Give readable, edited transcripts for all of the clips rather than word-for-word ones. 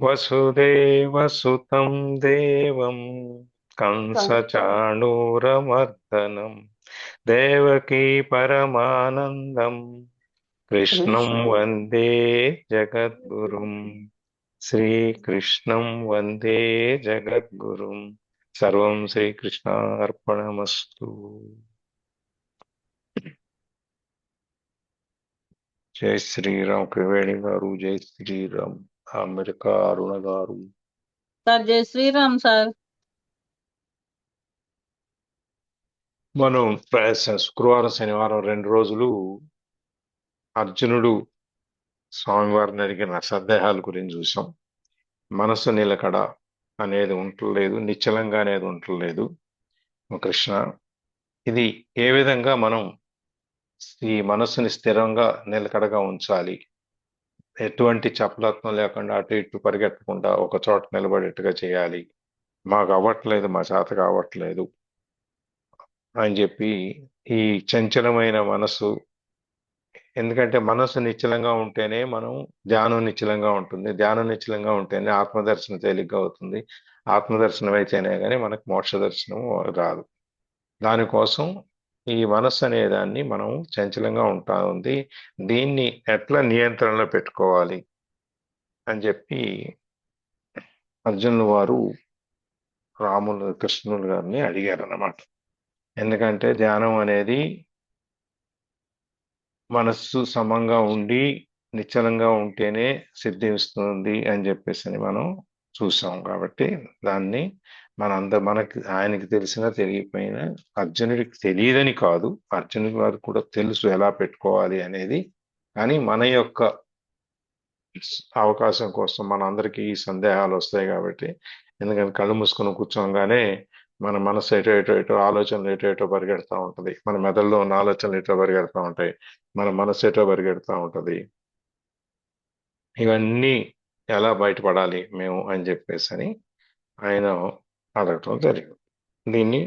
వసుదేవసుతం దేవం సం- కంసచాణూరమర్దనం దేవకీ పరమానందం కృష్ణం కృష్ణ వందే జగద్గురుం. శ్రీకృష్ణం వందే జగద్గురుం. సర్వం శ్రీకృష్ణార్పణమస్తు. జై శ్రీరామ్ త్రివేణి గారు, జై శ్రీరామ్ అమెరికా అరుణ గారు. సార్ జై శ్రీరామ్ సార్. మనం శుక్రవారం శనివారం 2 రోజులు అర్జునుడు స్వామివారిని అడిగిన సందేహాల గురించి చూసాం. మనసు నిలకడ అనేది ఉండలేదు, నిశ్చలంగా అనేది ఉండలేదు. కృష్ణ, ఇది ఏ విధంగా మనం ఈ మనసుని స్థిరంగా నిలకడగా ఉంచాలి, ఎటువంటి చపలత్వం లేకుండా అటు ఇటు పరిగెత్తకుండా ఒక చోట నిలబడేట్టుగా చేయాలి, మాకు అవ్వట్లేదు, మా చేత కావట్లేదు అని చెప్పి ఈ చంచలమైన మనసు. ఎందుకంటే మనసు నిశ్చలంగా ఉంటేనే మనం ధ్యానం నిశ్చలంగా ఉంటుంది, ధ్యానం నిశ్చలంగా ఉంటేనే ఆత్మదర్శనం తేలిగ్గా అవుతుంది, ఆత్మదర్శనం అయితేనే కానీ మనకు మోక్ష దర్శనం రాదు. దానికోసం ఈ మనస్సు అనే దాన్ని మనం చంచలంగా ఉంటా ఉంది, దీన్ని ఎట్లా నియంత్రణలో పెట్టుకోవాలి అని చెప్పి అర్జునులు వారు రాములు కృష్ణులు గారిని అడిగారు అన్నమాట. ఎందుకంటే ధ్యానం అనేది మనస్సు సమంగా ఉండి నిశ్చలంగా ఉంటేనే సిద్ధిస్తుంది అని చెప్పేసి అని మనం చూసాం. కాబట్టి దాన్ని మనకి ఆయనకి తెలిసినా తెలియకపోయినా, అర్జునుడికి తెలియదని కాదు, అర్జునుడి వారికి కూడా తెలుసు ఎలా పెట్టుకోవాలి అనేది. కానీ మన యొక్క అవకాశం కోసం మనందరికీ ఈ సందేహాలు వస్తాయి కాబట్టి, ఎందుకంటే కళ్ళు మూసుకొని కూర్చోగానే మన మనసు ఎటో ఆలోచనలు ఎటో పరిగెడతా ఉంటది, మన మెదడులో ఉన్న ఆలోచనలు ఎటో పరిగెడతా ఉంటాయి, మన మనసు ఎటో పరిగెడతా ఉంటది. ఇవన్నీ ఎలా బయటపడాలి మేము అని చెప్పేసి అని ఆయన అడగటం జరిగింది. దీన్ని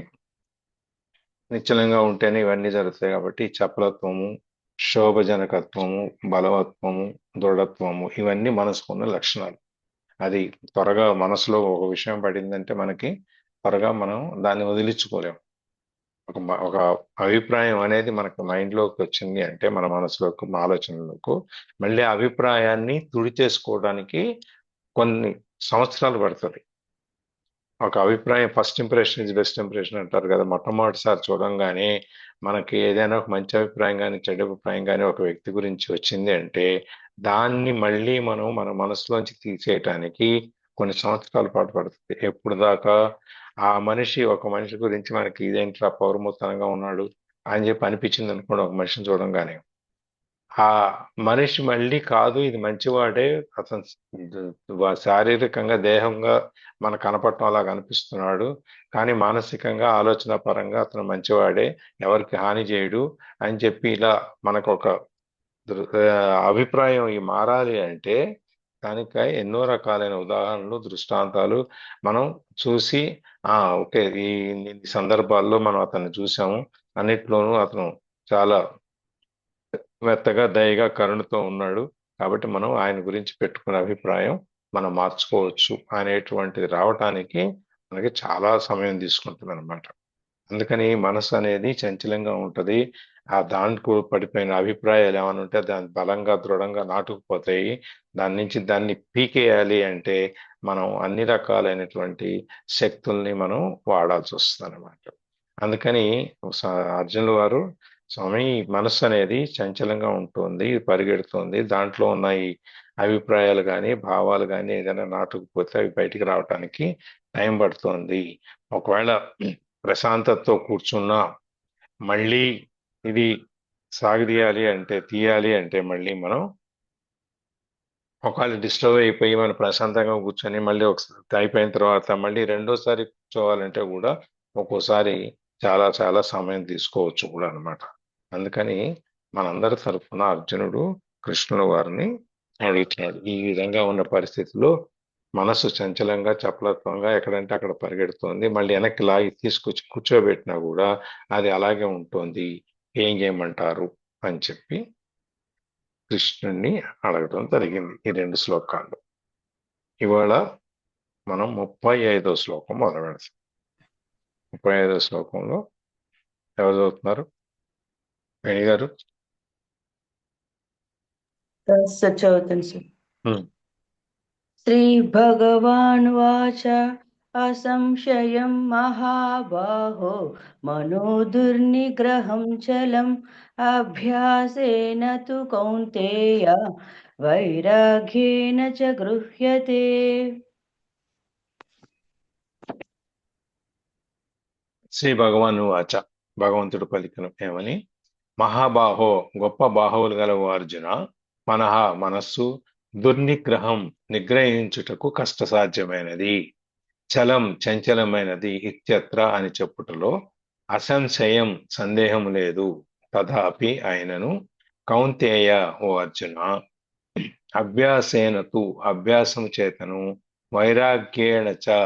నిశ్చలంగా ఉంటేనే ఇవన్నీ జరుగుతాయి కాబట్టి చపలత్వము, శోభజనకత్వము, బలవత్వము, దృఢత్వము ఇవన్నీ మనసుకున్న లక్షణాలు. అది త్వరగా మనసులో ఒక విషయం పడిందంటే మనకి త్వరగా మనం దాన్ని వదిలించుకోలేము. ఒక అభిప్రాయం అనేది మనకు మైండ్లోకి వచ్చింది అంటే మన మనసులోకి, మన ఆలోచనలకు, మళ్ళీ ఆ అభిప్రాయాన్ని తుడిచేసుకోవడానికి కొన్ని సంవత్సరాలు పడుతుంది. ఒక అభిప్రాయం first impression is best impression అంటారు కదా. మొట్టమొదటిసారి చూడంగానే మనకి ఏదైనా ఒక మంచి అభిప్రాయం కానీ చెడు అభిప్రాయం కానీ ఒక వ్యక్తి గురించి వచ్చింది అంటే దాన్ని మళ్ళీ మనం మన మనసులోంచి తీసేయటానికి కొన్ని సంవత్సరాల పాటు పడుతుంది. ఎప్పుడు దాకా ఒక మనిషి గురించి మనకి ఇదేంట్రా పౌరముతనంగా ఉన్నాడు అని చెప్పి అనిపించింది అనుకోండి ఒక మనిషిని చూడంగానే, ఆ మనిషి మళ్ళీ కాదు ఇది మంచివాడే, అతను శారీరకంగా దేహంగా మనకు కనపడటం అలా కనిపిస్తున్నాడు, కానీ మానసికంగా ఆలోచన పరంగా అతను మంచివాడే, ఎవరికి హాని చేయడు అని చెప్పి ఇలా మనకు ఒక అభిప్రాయం ఈ మారాలి అంటే దానికి ఎన్నో రకాలైన ఉదాహరణలు, దృష్టాంతాలు మనం చూసి ఓకే ఈ సందర్భాల్లో మనం అతన్ని చూసాము, అన్నిట్లోనూ అతను చాలా మెత్తగా దయగా కరుణతో ఉన్నాడు, కాబట్టి మనం ఆయన గురించి పెట్టుకునే అభిప్రాయం మనం మార్చుకోవచ్చు అనేటువంటిది రావటానికి మనకి చాలా సమయం తీసుకుంటుంది అనమాట. అందుకని మనసు అనేది చంచలంగా ఉంటది. ఆ దాంట్లో పడిపోయిన అభిప్రాయాలు ఏమైనా ఉంటే దాన్ని బలంగా దృఢంగా నాటుకుపోతాయి. దాన్ని పీకేయాలి అంటే మనం అన్ని రకాలైనటువంటి శక్తుల్ని మనం వాడాల్సి వస్తుంది అనమాట. అందుకని అర్జునుల వారు, స్వామి మనస్సు అనేది చంచలంగా ఉంటుంది, పరిగెడుతుంది, దాంట్లో ఉన్న ఈ అభిప్రాయాలు కానీ భావాలు కానీ ఏదైనా నాటుకుపోతే అవి బయటికి రావటానికి టైం పడుతుంది. ఒకవేళ ప్రశాంతతతో కూర్చున్నా మళ్ళీ ఇది తీయాలి అంటే మళ్ళీ మనం ఒకవేళ డిస్టర్బ్ అయిపోయి మనం ప్రశాంతంగా కూర్చొని మళ్ళీ ఒకసారి అయిపోయిన తర్వాత మళ్ళీ రెండోసారి కూర్చోవాలంటే కూడా ఒక్కోసారి చాలా చాలా సమయం తీసుకోవచ్చు కూడా అనమాట. అందుకని మనందరి తరఫున అర్జునుడు కృష్ణుల వారిని అడుగుతున్నాడు, ఈ విధంగా ఉన్న పరిస్థితుల్లో మనసు చంచలంగా చపలత్వంగా ఎక్కడంటే అక్కడ పరిగెడుతోంది, మళ్ళీ వెనక్కి లాగి తీసుకొచ్చి కూర్చోబెట్టినా కూడా అది అలాగే ఉంటుంది, ఏం చేయమంటారు అని చెప్పి కృష్ణుణ్ణి అడగడం జరిగింది ఈ 2 శ్లోకాల్లో. ఇవాళ మనం 35వ శ్లోకం మొదలు పెడతాం. 35వ శ్లోకంలో ఎవరు చదువుతున్నారు? వేణి గారు. సార్ చదువుతాను సార్. ఉమ్. శ్రీభగవానువాచ అసంశయం మహాబాహో మనో దుర్నిగ్రహం చలం అభ్యాసేన తు కౌంతేయ వైరాగ్యేన చ గృహ్యతే. శ్రీ భగవాను వాచ, భగవంతుడు పలికిన ఏమని? మహాబాహో, గొప్ప బాహువులు గలవు అర్జున, మనహ మనస్సు, దుర్నిగ్రహం నిగ్రహించుటకు కష్టసాధ్యమైనది, చలం చంచలమైనది ఇత్యత్ర అని చెప్పుటలో అసంశయం సందేహం లేదు, తథాపి అయినను కౌంతేయ ఓ అర్జున, అభ్యాసేనతు అభ్యాసము చేతను, వైరాగ్యేణ చ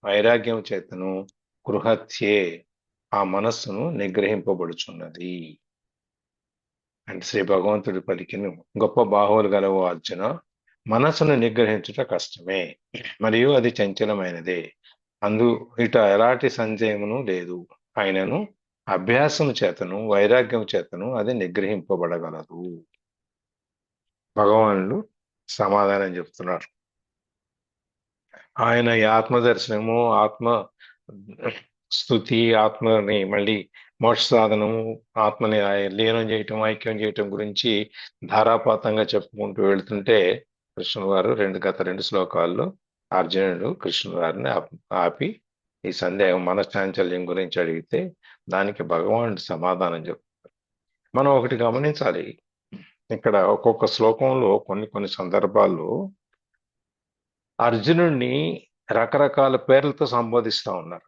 వైరాగ్యం చేతను, గృహత్యే ఆ మనస్సును నిగ్రహింపబడుచున్నది. అంటే శ్రీ భగవంతుడి పలికిన గొప్ప బాహువులు గలవు అర్జున, మనస్సును నిగ్రహించుట కష్టమే, మరియు అది చంచలమైనదే, అందు ఇట ఎలాంటి సంశయమును లేదు, అయినను అభ్యాసము చేతను వైరాగ్యం చేతను అది నిగ్రహింపబడగలదు. భగవానుడు సమాధానం చెప్తున్నారు. ఆయన ఈ ఆత్మ దర్శనము, ఆత్మ స్థుతి, ఆత్మని మళ్ళీ మోక్ష సాధనము, ఆత్మని లీనం చేయటం, ఐక్యం చేయటం గురించి ధారాపాతంగా చెప్పుకుంటూ వెళ్తుంటే కృష్ణుడు వారు గత రెండు శ్లోకాల్లో అర్జునుడు కృష్ణుడు వారిని ఆపి ఈ సందేహం మనశ్చాంచల్యం గురించి అడిగితే దానికి భగవానుడు సమాధానం చెప్తారు. మనం ఒకటి గమనించాలి, ఇక్కడ ఒక్కొక్క శ్లోకంలో కొన్ని సందర్భాల్లో అర్జునుడిని రకరకాల పేర్లతో సంబోధిస్తూ ఉన్నారు.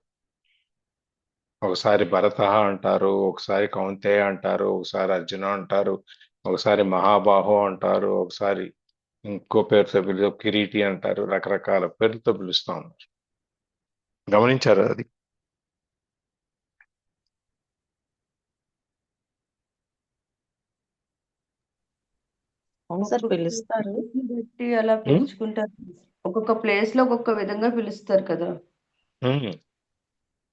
ఒకసారి భరత అంటారు, ఒకసారి కౌంతేయ అంటారు, ఒకసారి అర్జున అంటారు, ఒకసారి మహాబాహో అంటారు, ఒకసారి ఇంకో పేరుతో కిరీటి అంటారు, రకరకాల పేర్లతో పిలుస్తూ ఉన్నారు. గమనించారు అది? అవును సార్, పిలుస్తారు. బట్టి అలా పిలుచుకుంటారు. ఒక్కొక్క ప్లేస్ లో ఒక్కొక్క విధంగా పిలుస్తారు కదా.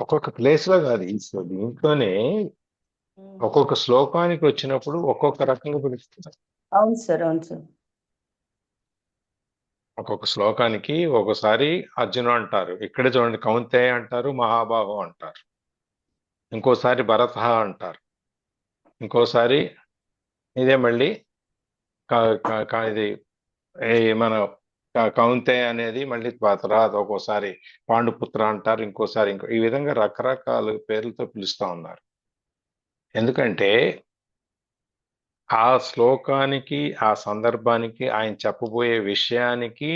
ఒక్కొక్క ప్లేస్ లో కాదు, దీంట్లోనే ఒక్కొక్క శ్లోకానికి వచ్చినప్పుడు ఒక్కొక్క రకంగా పిలుస్తారు. అవును సార్, అవును సార్. ఒక్కొక్క శ్లోకానికి ఒకసారి అర్జున అంటారు, ఇక్కడ చూడండి కౌంతేయ అంటారు, మహాబాహో అంటారు, ఇంకోసారి భరత అంటారు, ఇంకోసారి ఇదే మళ్ళీ ఇది మన కౌంతేయ అనేది మళ్ళీ తర్వాత ఒక్కోసారి పాండుపుత్ర అంటారు, ఇంకోసారి ఈ విధంగా రకరకాల పేర్లతో పిలుస్తా ఉన్నారు. ఎందుకంటే ఆ శ్లోకానికి, ఆ సందర్భానికి, ఆయన చెప్పబోయే విషయానికి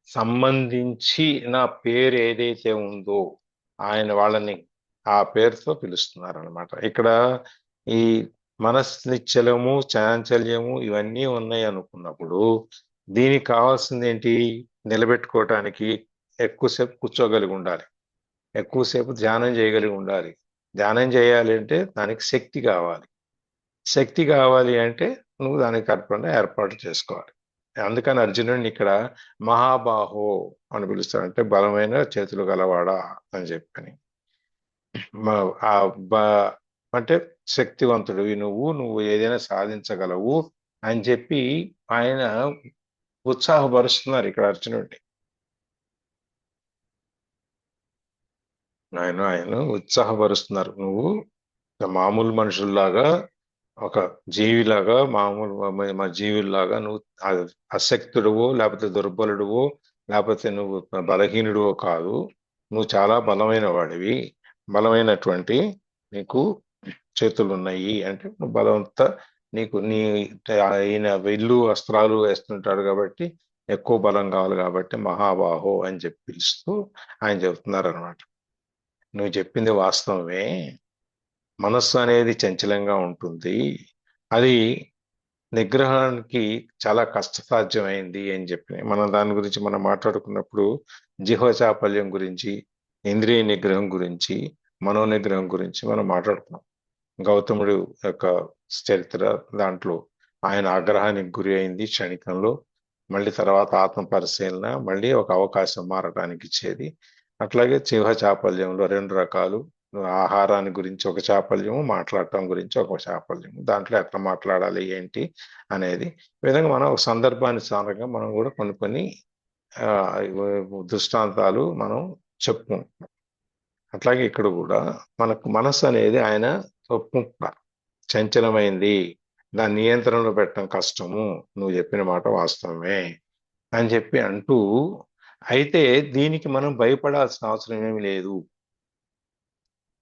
సంబంధించిన పేరు ఏదైతే ఉందో ఆయన వాళ్ళని ఆ పేరుతో పిలుస్తున్నారు అనమాట. ఇక్కడ ఈ మనస్నిశ్చలము, చాంచల్యము ఇవన్నీ ఉన్నాయి అనుకున్నప్పుడు దీనికి కావాల్సింది ఏంటి? నిలబెట్టుకోవటానికి ఎక్కువసేపు కూర్చోగలిగి ఉండాలి, ఎక్కువసేపు ధ్యానం చేయగలిగి ఉండాలి. ధ్యానం చేయాలి అంటే దానికి శక్తి కావాలి, శక్తి కావాలి అంటే నువ్వు దానికి తప్పకుండా ఏర్పాటు చేసుకోవాలి. అందుకని అర్జునుడిని ఇక్కడ మహాబాహో అని పిలుస్తాడు, అంటే బలమైన చేతులు గలవాడా అని చెప్పని. అంటే శక్తివంతుడివి నువ్వు ఏదైనా సాధించగలవు అని చెప్పి ఆయన ఉత్సాహపరుస్తున్నారు ఇక్కడ అర్జునుడిని. ఆయన ఉత్సాహపరుస్తున్నారు, నువ్వు మామూలు మనుషుల్లాగా, ఒక జీవిలాగా, మామూలు మా జీవుల్లాగా నువ్వు అశక్తుడువో లేకపోతే దుర్బలుడువో లేకపోతే నువ్వు బలహీనుడువో కాదు, నువ్వు చాలా బలమైన వాడివి, బలమైనటువంటి నీకు చేతులు ఉన్నాయి, అంటే నువ్వు బలవంతా నీకు ఈయన విల్లు అస్త్రాలు వేస్తుంటాడు కాబట్టి ఎక్కువ బలం కావాలి కాబట్టి మహాబాహో అని చెప్పి పిలుస్తూ ఆయన చెబుతున్నారు అనమాట. నువ్వు చెప్పింది వాస్తవమే, మనస్సు అనేది చంచలంగా ఉంటుంది, అది నిగ్రహానికి చాలా కష్టసాధ్యమైంది అని చెప్పి మనం దాని గురించి మనం మాట్లాడుకున్నప్పుడు జిహ్వ చాపల్యం గురించి, ఇంద్రియ నిగ్రహం గురించి, మనోనిగ్రహం గురించి మనం మాట్లాడుకున్నాం. గౌతముడు యొక్క చరిత్ర దాంట్లో ఆయన ఆగ్రహానికి గురి అయింది క్షణికంలో, మళ్ళీ తర్వాత ఆత్మ పరిశీలన, మళ్ళీ ఒక అవకాశం మారడానికి ఇచ్చేది. అట్లాగే సింహ చాపల్యంలో 2 రకాలు. ఆహారాన్ని గురించి ఒక చాపల్యము, మాట్లాడటం గురించి ఒక చాపల్యము. దాంట్లో ఎట్లా మాట్లాడాలి ఏంటి అనేది ఈ విధంగా మనం ఒక సందర్భానుసారంగా మనం కూడా కొన్ని కొన్ని ఆ, దృష్టాంతాలు మనం చెప్పుకుంటాం. అట్లాగే ఇక్కడ కూడా మనకు మనసు అనేది ఆయన ఒప్పుకుంటున్నారు, చంచలమైంది, దాని నియంత్రణలో పెట్టడం కష్టము, నువ్వు చెప్పిన మాట వాస్తవమే అని చెప్పి అంటూ, అయితే దీనికి మనం భయపడాల్సిన అవసరం ఏమీ లేదు.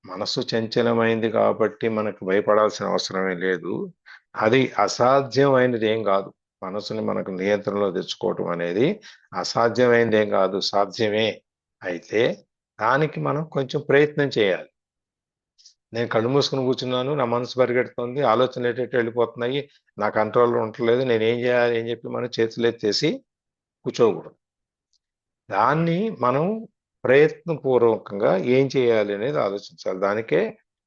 మనసు చంచలమైంది కాబట్టి మనకు భయపడాల్సిన అవసరమే లేదు. అది అసాధ్యమైనది ఏం కాదు. మనసుని మనకు నియంత్రణలో తెచ్చుకోవటం అనేది అసాధ్యమైనది ఏం కాదు, సాధ్యమే. అయితే దానికి మనం కొంచెం ప్రయత్నం చేయాలి. నేను కళ్ళు మూసుకుని కూర్చున్నాను, నా మనసు పరిగెడుతుంది, ఆలోచనలు ఎటు వెళ్ళిపోతున్నాయి, నా కంట్రోల్లో ఉండట్లేదు, నేను ఏం చేయాలి అని చెప్పి మనం చేతులు ఎత్తేసి కూర్చోకూడదు. దాన్ని మనం ప్రయత్నపూర్వకంగా ఏం చేయాలి అనేది ఆలోచించాలి. దానికే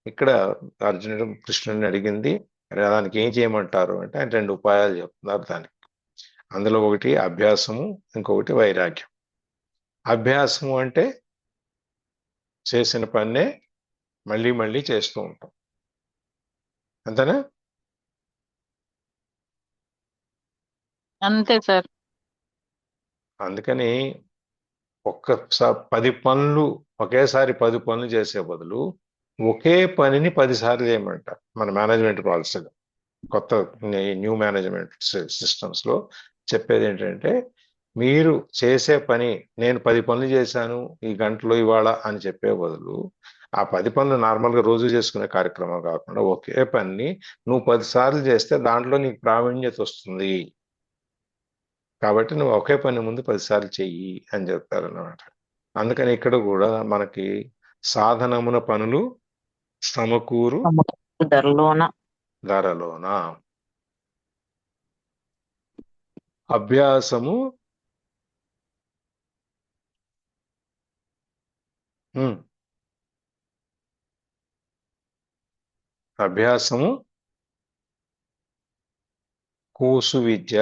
ఇక్కడ అర్జునుడు కృష్ణుడిని అడిగింది, దానికి ఏం చేయమంటారు అంటే ఆయన 2 ఉపాయాలు చెప్తున్నారు దానికి. అందులో ఒకటి అభ్యాసము, ఇంకొకటి వైరాగ్యం. అభ్యాసము అంటే చేసిన పన్నే మళ్ళీ మళ్ళీ చేస్తూ ఉంటాం, అంతేనా? అంతే సార్. అందుకని ఒక్కసారి 10 పనులు ఒకేసారి 10 పనులు చేసే బదులు ఒకే పనిని 10 సార్లు చేయమంటారు మన మేనేజ్మెంట్ పాలసీలో. కొత్త న్యూ మేనేజ్మెంట్ సిస్టమ్స్ లో చెప్పేది ఏంటంటే, మీరు చేసే పని, నేను 10 పనులు చేశాను ఈ గంటలో ఇవాళ అని చెప్పే బదులు, ఆ 10 పనులు నార్మల్గా రోజు చేసుకునే కార్యక్రమం కాకుండా ఒకే పని నువ్వు 10 సార్లు చేస్తే దాంట్లో నీకు ప్రావీణ్యత వస్తుంది, కాబట్టి నువ్వు ఒకే పని ముందు 10 సార్లు చెయ్యి అని చెప్తారు అన్నమాట. అందుకని ఇక్కడ కూడా మనకి సాధనమున పనులు సమకూరు ధరలోన ధరలోన, అభ్యాసము ఉమ్, అభ్యాసము కూసు విద్య.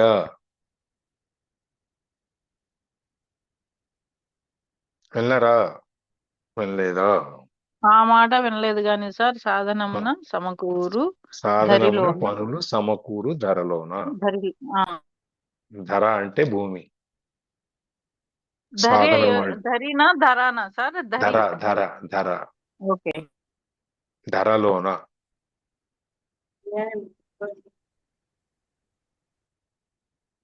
విన్నరా? వినలేదా? ఆ మాట వినలేదు కానీ సార్, సాధనమున సమకూరు సాధనమున ధరిలోన పనులు సమకూరు ధరలోన. ధరి ఆ, ధర అంటే భూమి, ధరి సాధనము అంటే ధరినా ధరానా సార్? ధర, ధరి. ధర, ధర, ఓకే. ధరలోన.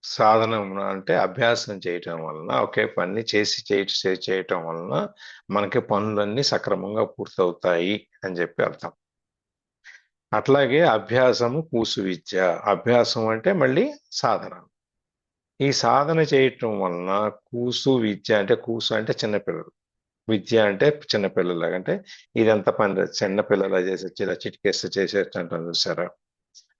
సాధనం అంటే అభ్యాసం చేయటం వలన, ఒకే పని చేయటం వలన మనకి పనులన్నీ సక్రమంగా పూర్తవుతాయి అని చెప్పి అర్థం. అట్లాగే అభ్యాసము కూసు విద్య. అభ్యాసం అంటే మళ్ళీ సాధన. ఈ సాధన చేయటం వలన కూసు విద్య అంటే, కూసు అంటే చిన్నపిల్లలు, విద్య అంటే చిన్నపిల్లలు. అంటే ఇదంతా పని చిన్నపిల్లలు చేసే చిటికేస్తే చేసేటట్టు అంటారు చూసారా,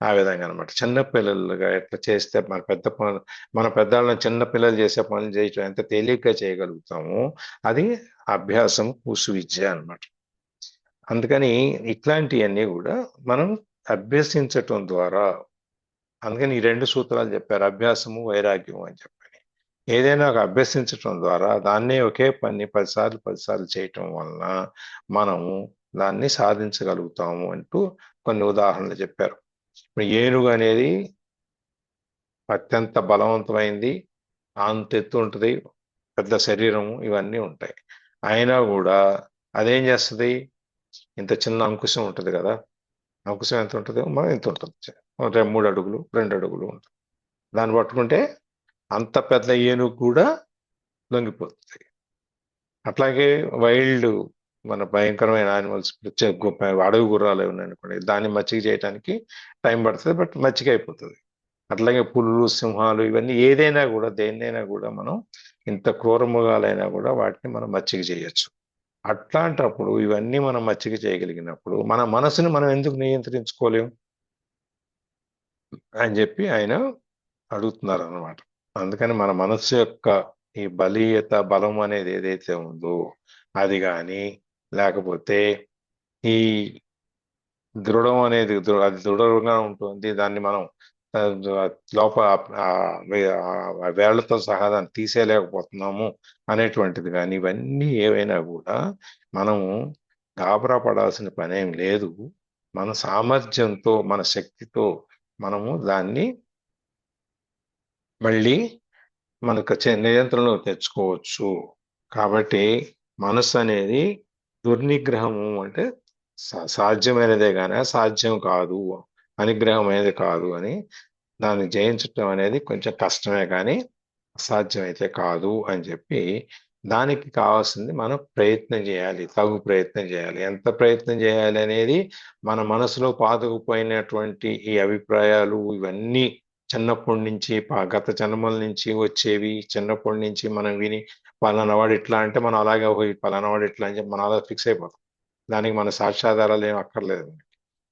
ఆ విధంగా అనమాట. చిన్నపిల్లలుగా ఎట్లా చేస్తే మన పెద్దవాళ్ళని చిన్నపిల్లలు చేసే పనులు చేయటం ఎంత తేలిగ్గా చేయగలుగుతామో అది అభ్యాసం కూసు విద్య అనమాట. అందుకని ఇట్లాంటివన్నీ కూడా మనం అభ్యసించటం ద్వారా, అందుకని ఈ 2 సూత్రాలు చెప్పారు, అభ్యాసము వైరాగ్యము అని చెప్పని. ఏదైనా ఒక అభ్యసించటం ద్వారా దాన్నే ఒకే పని 10 సార్లు చేయటం వలన మనము దాన్ని సాధించగలుగుతాము అంటూ కొన్ని ఉదాహరణలు చెప్పారు. ఇప్పుడు ఏనుగు అనేది అత్యంత బలవంతమైంది, అంత ఎత్తు ఉంటుంది, పెద్ద శరీరము, ఇవన్నీ ఉంటాయి. అయినా కూడా అదేం చేస్తుంది, ఇంత చిన్న అంకుశం ఉంటుంది కదా, అంకుశం ఎంత ఉంటుంది, మనం ఎంత ఉంటుంది, 3 అడుగులు 2 అడుగులు ఉంటుంది. దాన్ని పట్టుకుంటే అంత పెద్ద ఏనుగు కూడా లొంగిపోతుంది. అట్లాగే వైల్డ్, మన భయంకరమైన యానిమల్స్, అడవి గుర్రాలు ఏమన్నా అనుకోండి, దాన్ని మచ్చిక చేయడానికి టైం పడుతుంది, బట్ మచ్చిక అయిపోతుంది. అట్లాగే పులులు, సింహాలు, ఇవన్నీ ఏదైనా కూడా, దేన్నైనా కూడా మనం ఇంత క్రూర మృగాలైనా కూడా వాటిని మనం మచ్చిక చేయొచ్చు. అట్లాంటప్పుడు ఇవన్నీ మనం మచ్చిక చేయగలిగినప్పుడు మన మనసుని మనం ఎందుకు నియంత్రించుకోలేం అని చెప్పి ఆయన అడుగుతున్నారు అన్నమాట. అందుకని మన మనస్సు యొక్క ఈ బలీయత, బలం అనేది ఏదైతే ఉందో అది కానీ, లేకపోతే ఈ దృఢం అనేది అది దృఢంగా ఉంటుంది, దాన్ని మనం లోపల వేళ్లతో సహా దాన్ని తీసేయలేకపోతున్నాము అనేటువంటిది కానీ ఇవన్నీ ఏవైనా కూడా మనము గాబరా పడాల్సిన పనేం లేదు. మన సామర్థ్యంతో మన శక్తితో మనము దాన్ని మళ్ళీ మనకు నియంత్రణలో తెచ్చుకోవచ్చు. కాబట్టి మనసు అనేది దుర్నిగ్రహము అంటే సాధ్యమైనదే కానీ అసాధ్యం కాదు, అనిగ్రహమైనది కాదు అని దాన్ని జయించటం అనేది కొంచెం కష్టమే కానీ అసాధ్యమైతే కాదు అని చెప్పి దానికి కావాల్సింది మనం ప్రయత్నం చేయాలి, తగు ప్రయత్నం చేయాలి. ఎంత ప్రయత్నం చేయాలి అనేది మన మనసులో పాతుకుపోయినటువంటి ఈ అభిప్రాయాలు ఇవన్నీ చిన్నప్పటి నుంచి గత జన్మల నుంచి వచ్చేవి, చిన్నప్పటి నుంచి మనం విని పలానా వాడు ఇట్లా అంటే మనం అలాగే పోయి పలానా వాడు ఇట్లా అని చెప్పి మనం అలా ఫిక్స్ అయిపోతాం. దానికి మన సాక్ష్యాధారాలు ఏం అక్కర్లేదు.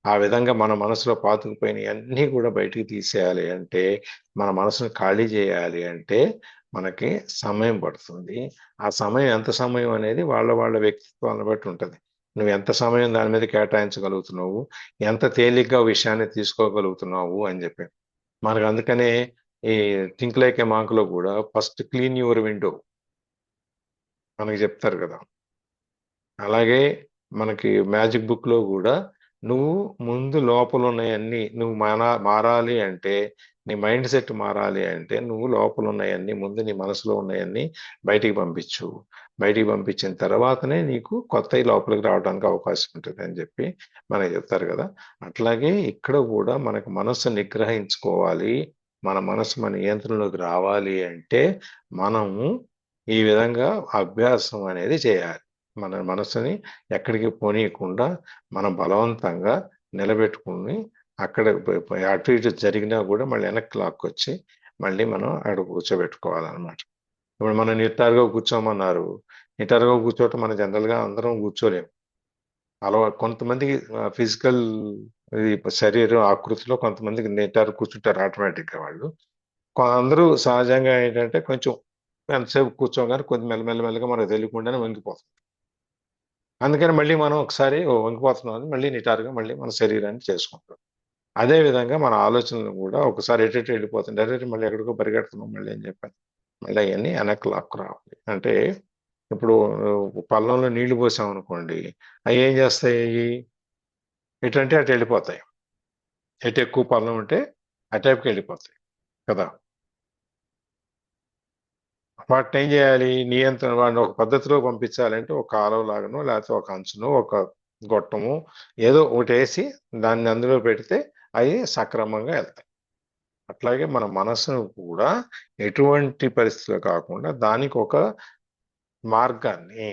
ఆ విధంగా మన మనసులో పాతుకుపోయిన అన్నీ కూడా బయటికి తీసేయాలి అంటే, మన మనసును ఖాళీ చేయాలి అంటే మనకి సమయం పడుతుంది. ఆ సమయం ఎంత సమయం అనేది వాళ్ళ వ్యక్తిత్వాన్ని బట్టి ఉంటుంది. నువ్వు ఎంత సమయం దాని మీద కేటాయించగలుగుతున్నావు, ఎంత తేలిగ్గా విషయాన్ని తీసుకోగలుగుతున్నావు అని చెప్పి. మనకు అందుకనే ఈ థింక్ లైక్ ఏ మాంక్లో కూడా ఫస్ట్ క్లీన్ యువర్ విండో మనకి చెప్తారు కదా. అలాగే మనకి మ్యాజిక్ బుక్ లో కూడా నువ్వు ముందు లోపల ఉన్నాయన్నీ నువ్వు మారాలి అంటే, నీ మైండ్ సెట్ మారాలి అంటే నువ్వు లోపల ఉన్నాయన్నీ ముందు నీ మనసులో ఉన్నాయన్నీ బయటికి పంపించు. బయటికి పంపించిన తర్వాతనే నీకు కొత్తవి లోపలికి రావడానికి అవకాశం ఉంటుంది అని చెప్పి మనకి చెప్తారు కదా. అట్లాగే ఇక్కడ కూడా మనకు మనసు నిగ్రహించుకోవాలి, మన మనసు మన నియంత్రణలోకి రావాలి అంటే మనము ఈ విధంగా అభ్యాసం అనేది చేయాలి. మన మనసుని ఎక్కడికి పోనీయకుండా మనం బలవంతంగా నిలబెట్టుకుని అక్కడ అటు ఇటు జరిగినా కూడా మళ్ళీ వెనక్కి లాక్కొచ్చి మళ్ళీ మనం అక్కడ కూర్చోబెట్టుకోవాలన్నమాట. ఇప్పుడు మనం నిటారుగా కూర్చోమన్నారు, నిటారుగా కూర్చోవటం మనం జనరల్గా అందరం కూర్చోలేము. కొంతమందికి ఫిజికల్ శరీరం ఆకృతిలో కొంతమందికి నిటారు కూర్చుంటారు ఆటోమేటిక్గా. వాళ్ళు అందరూ సహజంగా ఏంటంటే కొంచెం ఎంతసేపు కూర్చోగానే కొద్ది మెల్లమెల్లగా మనకు తెలియకుండానే వంగిపోతాం. అందుకని మళ్ళీ మనం ఒకసారి వంగిపోతున్నాం అని మళ్ళీ నిటారుగా మళ్ళీ మన శరీరాన్ని చేసుకుంటాం. అదే విధంగా మన ఆలోచనలు కూడా ఒకసారి ఎటు వెళ్ళిపోతుంది, డైరెక్ట్ మళ్ళీ ఎక్కడికో పరిగెడుతున్నాం మళ్ళీ అని చెప్పాను. మళ్ళీ అవన్నీ వెనక్కి లాక్కు రావాలి. అంటే ఇప్పుడు పళ్ళంలో నీళ్లు పోసాం అనుకోండి, అవి ఏం చేస్తాయి, ఎటంటే అటు వెళ్ళిపోతాయి. ఎటు ఎక్కువ పళ్ళం ఉంటే అటైపుకి వెళ్ళిపోతాయి కదా. వాటిని ఏం చేయాలి, నియంత్రణ వాడిని ఒక పద్ధతిలో పంపించాలంటే ఒక కాలువ లాగనో లేకపోతే ఒక అంచునో ఒక గొట్టము ఏదో ఒకటి వేసి దాన్ని అందులో పెడితే అవి సక్రమంగా వెళ్తాయి. అట్లాగే మన మనసును కూడా ఎటువంటి పరిస్థితులు కాకుండా దానికి ఒక మార్గాన్ని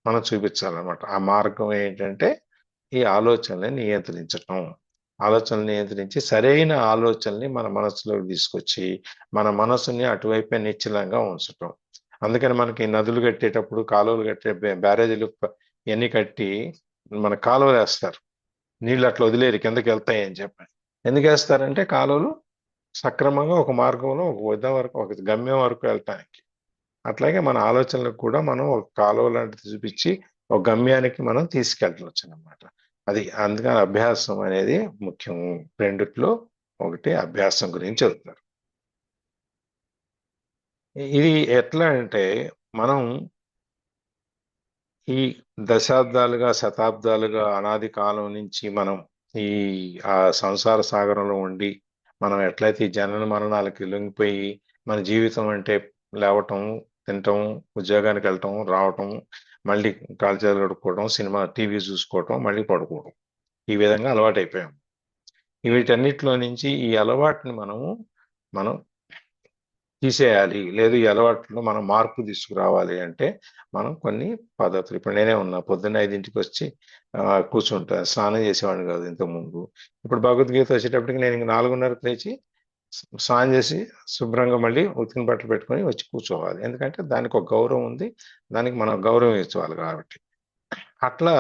మనం చూపించాలన్నమాట. ఆ మార్గం ఏంటంటే ఈ ఆలోచనల్ని నియంత్రించటం. ఆలోచనలు నియంత్రించి సరైన ఆలోచనల్ని మన మనసులోకి తీసుకొచ్చి మన మనసుని అటువైపే నిశ్చలంగా ఉంచటం. అందుకని మనకి నదులు కట్టేటప్పుడు, కాలువలు కట్టే బ్యారేజీలు ఇవన్నీ కట్టి మన కాలువలు వేస్తారు. నీళ్ళు అట్లా వదిలేరు, కిందకి వెళ్తాయి అని చెప్పి. ఎందుకు వేస్తారంటే కాలువలు సక్రమంగా ఒక మార్గంలో ఒక వద్ద వరకు ఒక గమ్యం వరకు వెళ్ళటానికి. అట్లాగే మన ఆలోచనలకు కూడా మనం ఒక కాలువ లాంటిది చూపించి ఒక గమ్యానికి మనం తీసుకెళ్ళవచ్చు అన్నమాట. అది అందుకని అభ్యాసం అనేది ముఖ్యం. రెండిట్లో ఒకటి అభ్యాసం గురించి చెబుతున్నారు. ఇది ఎట్లా అంటే మనం ఈ దశాబ్దాలుగా శతాబ్దాలుగా అనాది కాలం నుంచి మనం ఈ సంసార సాగరంలో ఉండి మనం ఎట్లయితే ఈ జనన మరణాలకి లొంగిపోయి మన జీవితం అంటే లేవటం, తినటం, ఉద్యోగానికి వెళ్ళటం, రావటం, మళ్ళీ కాల్చేలు కడుక్కోవడం, సినిమా టీవీ చూసుకోవటం, మళ్ళీ పడుకోవడం, ఈ విధంగా అలవాటైపోయాం. వీటన్నిటిలో నుంచి ఈ అలవాటుని మనం తీసేయాలి, లేదు ఈ అలవాట్లో మనం మార్పు తీసుకురావాలి అంటే మనం కొన్ని పద్ధతులు. ఇప్పుడు నేనే ఉన్నా, పొద్దున్న 5ంటికి వచ్చి కూర్చుంటా. స్నానం చేసేవాడిని కాదు ఇంతకుముందు. ఇప్పుడు భగవద్గీత వచ్చేటప్పటికి నేను 4:30కి లేచి స్నానం చేసి శుభ్రంగా మళ్ళీ ఉతికిన బట్టలు పెట్టుకొని వచ్చి కూర్చోవాలి. ఎందుకంటే దానికి ఒక గౌరవం ఉంది, దానికి మనం గౌరవం ఇచ్చుకోవాలి కాబట్టి. అట్లా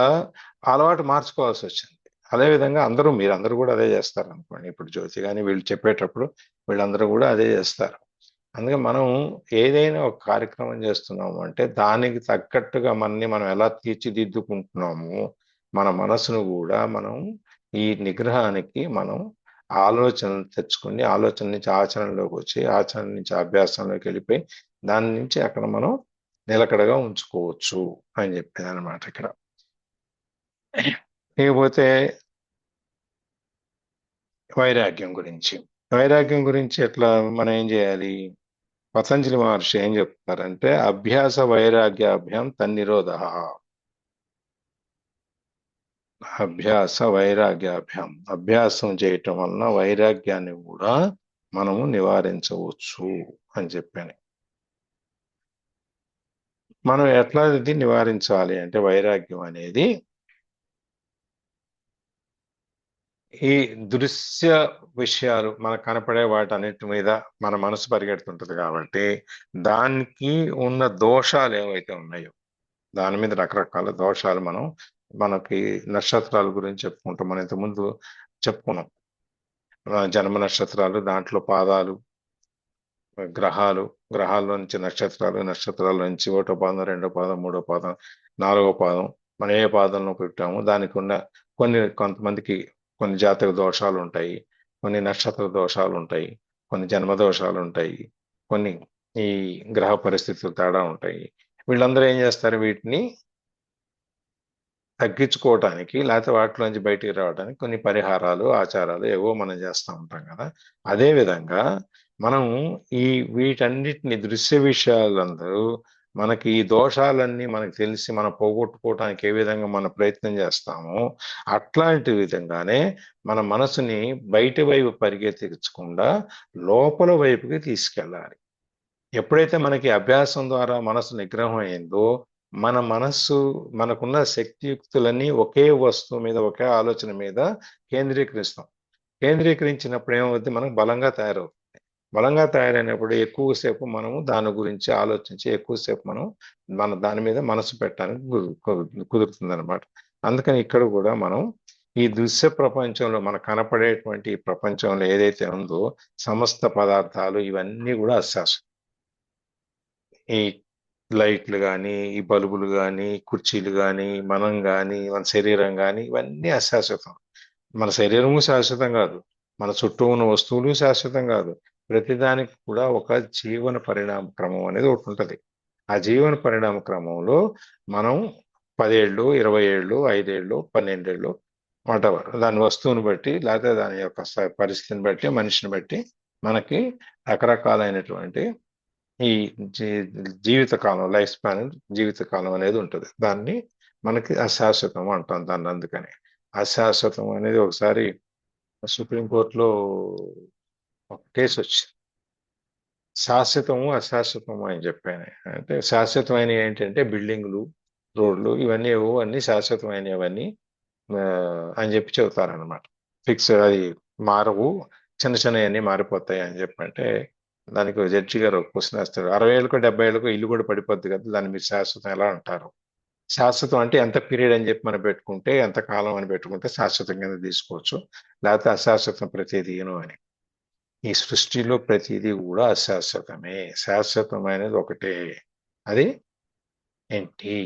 అలవాటు మార్చుకోవాల్సి వచ్చింది. అదేవిధంగా మీరందరూ కూడా అదే చేస్తారు అనుకోండి. ఇప్పుడు జ్యోతి కానీ వీళ్ళు చెప్పేటప్పుడు వీళ్ళందరూ కూడా అదే చేస్తారు. అందుకే మనం ఏదైనా ఒక కార్యక్రమం చేస్తున్నాము అంటే దానికి తగ్గట్టుగా మనం ఎలా తీర్చిదిద్దుకుంటున్నాము, మన మనసును కూడా మనం ఈ నిగ్రహానికి మనం ఆలోచనలు తెచ్చుకొని ఆలోచన నుంచి ఆచరణలోకి వచ్చి ఆచరణ నుంచి అభ్యాసంలోకి వెళ్ళిపోయి దాని నుంచి అక్కడ మనం నిలకడగా ఉంచుకోవచ్చు అని చెప్పేది అనమాట ఇక్కడ. ఇకపోతే వైరాగ్యం గురించి ఎట్లా మనం ఏం చేయాలి? పతంజలి మహర్షి ఏం చెప్తారంటే అభ్యాస వైరాగ్యాభ్యాం తన్నిరోధ. అభ్యాసం చేయటం వలన వైరాగ్యాన్ని కూడా మనము నివారించవచ్చు అని చెప్పాను. మనం ఎట్లా ఇది నివారించాలి అంటే వైరాగ్యం అనేది ఈ దృశ్య విషయాలు మనకు కనపడే వాటన్నిటి మీద మన మనసు పరిగెడుతుంటది కాబట్టి దానికి ఉన్న దోషాలు ఏవైతే ఉన్నాయో దాని మీద రకరకాల దోషాలు మనకి నక్షత్రాల గురించి చెప్పుకుంటాం. మనం ఇంతకుముందు చెప్పుకున్నాం జన్మ నక్షత్రాలు, దాంట్లో పాదాలు, గ్రహాల్లో నుంచి నక్షత్రాల నుంచి ఒకటో పాదం, రెండో పాదం, మూడో పాదం, నాలుగో పాదం, మనం ఏ పాదంలో పెట్టామో దానికి ఉన్న కొంతమందికి కొన్ని జాతక దోషాలు ఉంటాయి, కొన్ని నక్షత్ర దోషాలు ఉంటాయి, కొన్ని జన్మ దోషాలు ఉంటాయి, కొన్ని ఈ గ్రహ పరిస్థితులు తేడా ఉంటాయి. వీళ్ళందరూ ఏం చేస్తారు? వీటిని తగ్గించుకోవటానికి లేకపోతే వాటిలోంచి బయటికి రావడానికి కొన్ని పరిహారాలు, ఆచారాలు ఏవో మనం చేస్తూ ఉంటాం కదా. అదే విధంగా మనం వీటన్నిటిని దృశ్య విషయాలందరూ మనకి ఈ దోషాలన్నీ మనకు తెలిసి మనం పోగొట్టుకోవటానికి ఏ విధంగా మనం ప్రయత్నం చేస్తామో అట్లాంటి విధంగానే మన మనసుని బయట వైపు పరిగెత్తించకుండా లోపల వైపుకి తీసుకెళ్ళాలి. ఎప్పుడైతే మనకి అభ్యాసం ద్వారా మనసు నిగ్రహం అయిందో మన మనస్సు మనకున్న శక్తియుక్తులన్నీ ఒకే వస్తువు మీద, ఒకే ఆలోచన మీద కేంద్రీకరించినప్పుడు ఏమవుతుంది? మనం బలంగా తయారవుతుంది. బలంగా తయారైనప్పుడు ఎక్కువసేపు మనము దాని గురించి ఆలోచించి ఎక్కువసేపు మన దాని మీద మనసు పెట్టడానికి కుదురుతుంది అనమాట. అందుకని ఇక్కడ కూడా మనం ఈ దృశ్య ప్రపంచంలో మనకు కనపడేటువంటి ఈ ప్రపంచంలో ఏదైతే ఉందో సమస్త పదార్థాలు ఇవన్నీ కూడా అశాశ్వతం. ఈ లైట్లు కానీ, ఈ బల్బులు కానీ, కుర్చీలు కానీ, మనం కానీ, మన శరీరం కానీ ఇవన్నీ అశాశ్వతం. మన శరీరము శాశ్వతం కాదు, మన చుట్టూ ఉన్న వస్తువులు శాశ్వతం కాదు. ప్రతిదానికి కూడా ఒక జీవన పరిణామ క్రమం అనేది ఒకటి ఉంటుంది. ఆ జీవన పరిణామ క్రమంలో మనం 10 ఏళ్ళు, 20 ఏళ్ళు, 5 ఏళ్ళు, 12 ఏళ్ళు వాటెవర్ దాని వస్తువుని బట్టి లేకపోతే దాని యొక్క పరిస్థితిని బట్టి, మనిషిని బట్టి మనకి రకరకాలైనటువంటి ఈ జీవితకాలం, లైఫ్ స్పాన్, జీవితకాలం అనేది ఉంటుంది. దాన్ని మనకి అశాశ్వతం అంటాం దాన్ని. అందుకని అశాశ్వతం అనేది ఒకసారి సుప్రీంకోర్టులో ఒక కేసు వచ్చింది. శాశ్వతము అశాశ్వతము అని చెప్పాను. అంటే శాశ్వతమైన ఏంటంటే బిల్డింగ్లు, రోడ్లు ఇవన్నీ అన్నీ శాశ్వతమైనవన్నీ అని చెప్పి చెబుతారనమాట. ఫిక్స్, అది మారవు, చిన్నవన్నీ మారిపోతాయి అని చెప్పంటే దానికి జడ్జి గారు ఒక క్వశ్చన్ వేస్తారు. 60 ఏళ్ళకో 70 ఏళ్ళకో ఇల్లు కూడా పడిపోద్ది కదా, దాన్ని మీరు శాశ్వతం ఎలా అంటారు? శాశ్వతం అంటే ఎంత పీరియడ్ అని చెప్పి మనం పెట్టుకుంటే, ఎంత కాలం అని పెట్టుకుంటే శాశ్వతం కింద తీసుకోవచ్చు, లేకపోతే అశాశ్వతం ప్రతిదీను అని. ఈ సృష్టిలో ప్రతిదీ కూడా అశాశ్వతమే. శాశ్వతమైనది ఒకటే, అది ఏంటి?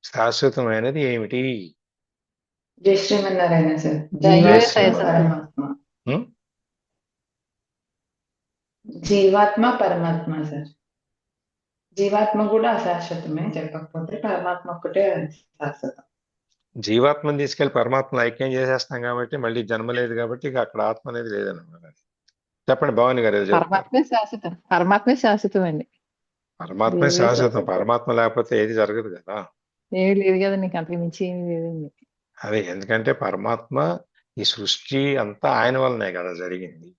శాశ్వతమైనది ఏమిటి? జై శ్రీమన్నారాయణ సార్. జీవాత్మ పరమాత్మ సార్. జీవాత్మ కూడా అశాశ్వతమే, చెప్పకపోతే పరమాత్మ ఒక్కటే శాశ్వతం. జీవాత్మని తీసుకెళ్లి పరమాత్మను ఐక్యం చేసేస్తాం కాబట్టి మళ్ళీ జన్మ లేదు కాబట్టి ఇక అక్కడ ఆత్మ అనేది లేదన్నమాట. చెప్పండి భవాని గారు. పరమాత్మే శాశ్వతం అండి. పరమాత్మే శాశ్వతం. పరమాత్మ లేకపోతే ఏది జరగదు కదా. ఏమి లేదు కదా, నీకు అంతకు మించి ఏమి లేదండి. అదే, ఎందుకంటే పరమాత్మ ఈ సృష్టి అంతా ఆయన వల్లనే కదా జరిగింది.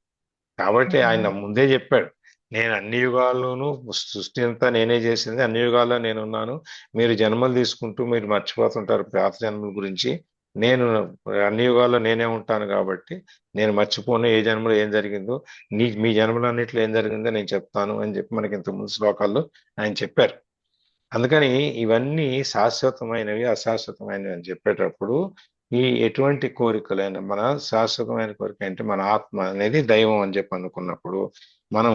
కాబట్టి ఆయన ముందే చెప్పాడు, నేను అన్ని యుగాల్లోనూ సృష్టి అంతా నేనే చేసింది, అన్ని యుగాల్లో నేనున్నాను. మీరు జన్మలు తీసుకుంటూ మీరు మర్చిపోతుంటారు పాత జన్మల గురించి. నేను అన్ని యుగాల్లో నేనే ఉంటాను కాబట్టి నేను మర్చిపోను ఏ జన్మలో ఏం జరిగిందో, మీ జన్మలన్నింటిలో ఏం జరిగిందో నేను చెప్తాను అని చెప్పి మనకి ఇంత ముందు శ్లోకాల్లో ఆయన చెప్పారు. అందుకని ఇవన్నీ శాశ్వతమైనవి, అశాశ్వతమైనవి అని చెప్పేటప్పుడు ఈ ఎటువంటి కోరికలైనా మన శాశ్వతమైన కోరిక అంటే మన ఆత్మ అనేది దైవం అని చెప్పి అనుకున్నప్పుడు మనం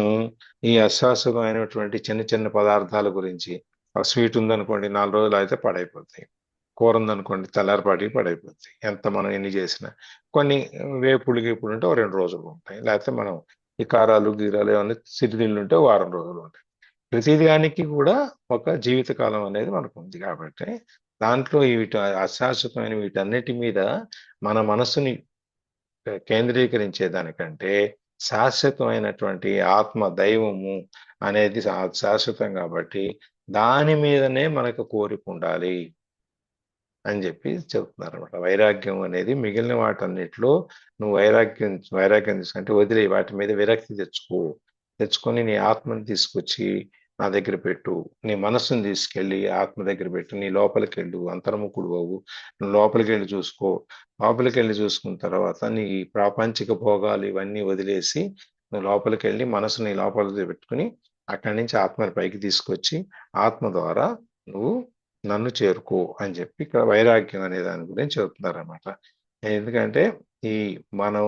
ఈ అశాశ్వతమైనటువంటి చిన్న చిన్న పదార్థాల గురించి స్వీట్ ఉందనుకోండి 4 రోజులు అయితే పాడైపోతాయి. కూర ఉందనుకోండి తెల్లారిపాటికి పాడైపోతాయి. ఎంత మనం ఎన్ని చేసినా. కొన్ని వేపుడు గీపుడు ఉంటే ఓ 2 రోజులు ఉంటాయి. లేకపోతే మనం ఈ కారాలు గీరాలు ఏమన్నా సిరిదిళ్ళు ఉంటే ఓ వారం రోజులు ఉంటాయి. ప్రతి దానికి కూడా ఒక జీవితకాలం అనేది మనకు ఉంది కాబట్టి దాంట్లో వీటి అశాశ్వతమైన వీటన్నిటి మీద మన మనసుని కేంద్రీకరించే దానికంటే శాశ్వతమైనటువంటి ఆత్మ దైవము అనేది శాశ్వతం కాబట్టి దాని మీదనే మనకు కోరిక ఉండాలి అని చెప్పి చెప్తున్నారు అనమాట. వైరాగ్యం అనేది మిగిలిన వాటన్నిటిలో నువ్వు వైరాగ్యం తీసుకుంటే వదిలే వాటి మీద విరక్తి తెచ్చుకొని నీ ఆత్మని తీసుకొచ్చి నా దగ్గర పెట్టు, నీ మనస్సును తీసుకెళ్ళి ఆత్మ దగ్గర పెట్టు, నీ లోపలికి వెళ్ళు, అంతర్ముఖుడు అవ్వు, నువ్వు లోపలికి వెళ్ళి చూసుకో. లోపలికి వెళ్ళి చూసుకున్న తర్వాత నీ ప్రాపంచిక భోగాలు ఇవన్నీ వదిలేసి నువ్వు లోపలికి వెళ్ళి మనసు నీ లోపలికి పెట్టుకుని అక్కడి నుంచి ఆత్మని పైకి తీసుకొచ్చి ఆత్మ ద్వారా నువ్వు నన్ను చేరుకో అని చెప్పి ఇక్కడ వైరాగ్యం అనే దాని గురించి చెబుతున్నారన్నమాట. ఎందుకంటే ఈ మనం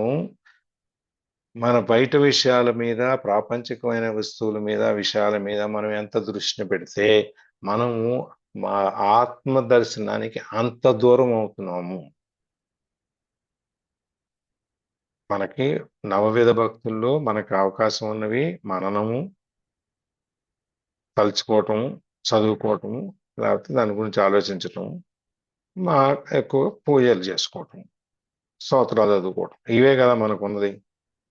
మన బయట విషయాల మీద ప్రాపంచికమైన వస్తువుల మీద విషయాల మీద మనం ఎంత దృష్టిని పెడితే మనము మా ఆత్మ దర్శనానికి అంత దూరం అవుతున్నాము. మనకి నవవిధ భక్తుల్లో మనకు అవకాశం ఉన్నవి మననము, తలుచుకోవటము, చదువుకోవటము, లేకపోతే దాని గురించి ఆలోచించటం, మా ఎక్కువ పూజలు చేసుకోవటం, స్తోత్రాలు చదువుకోవటం, ఇవే కదా మనకు ఉన్నది.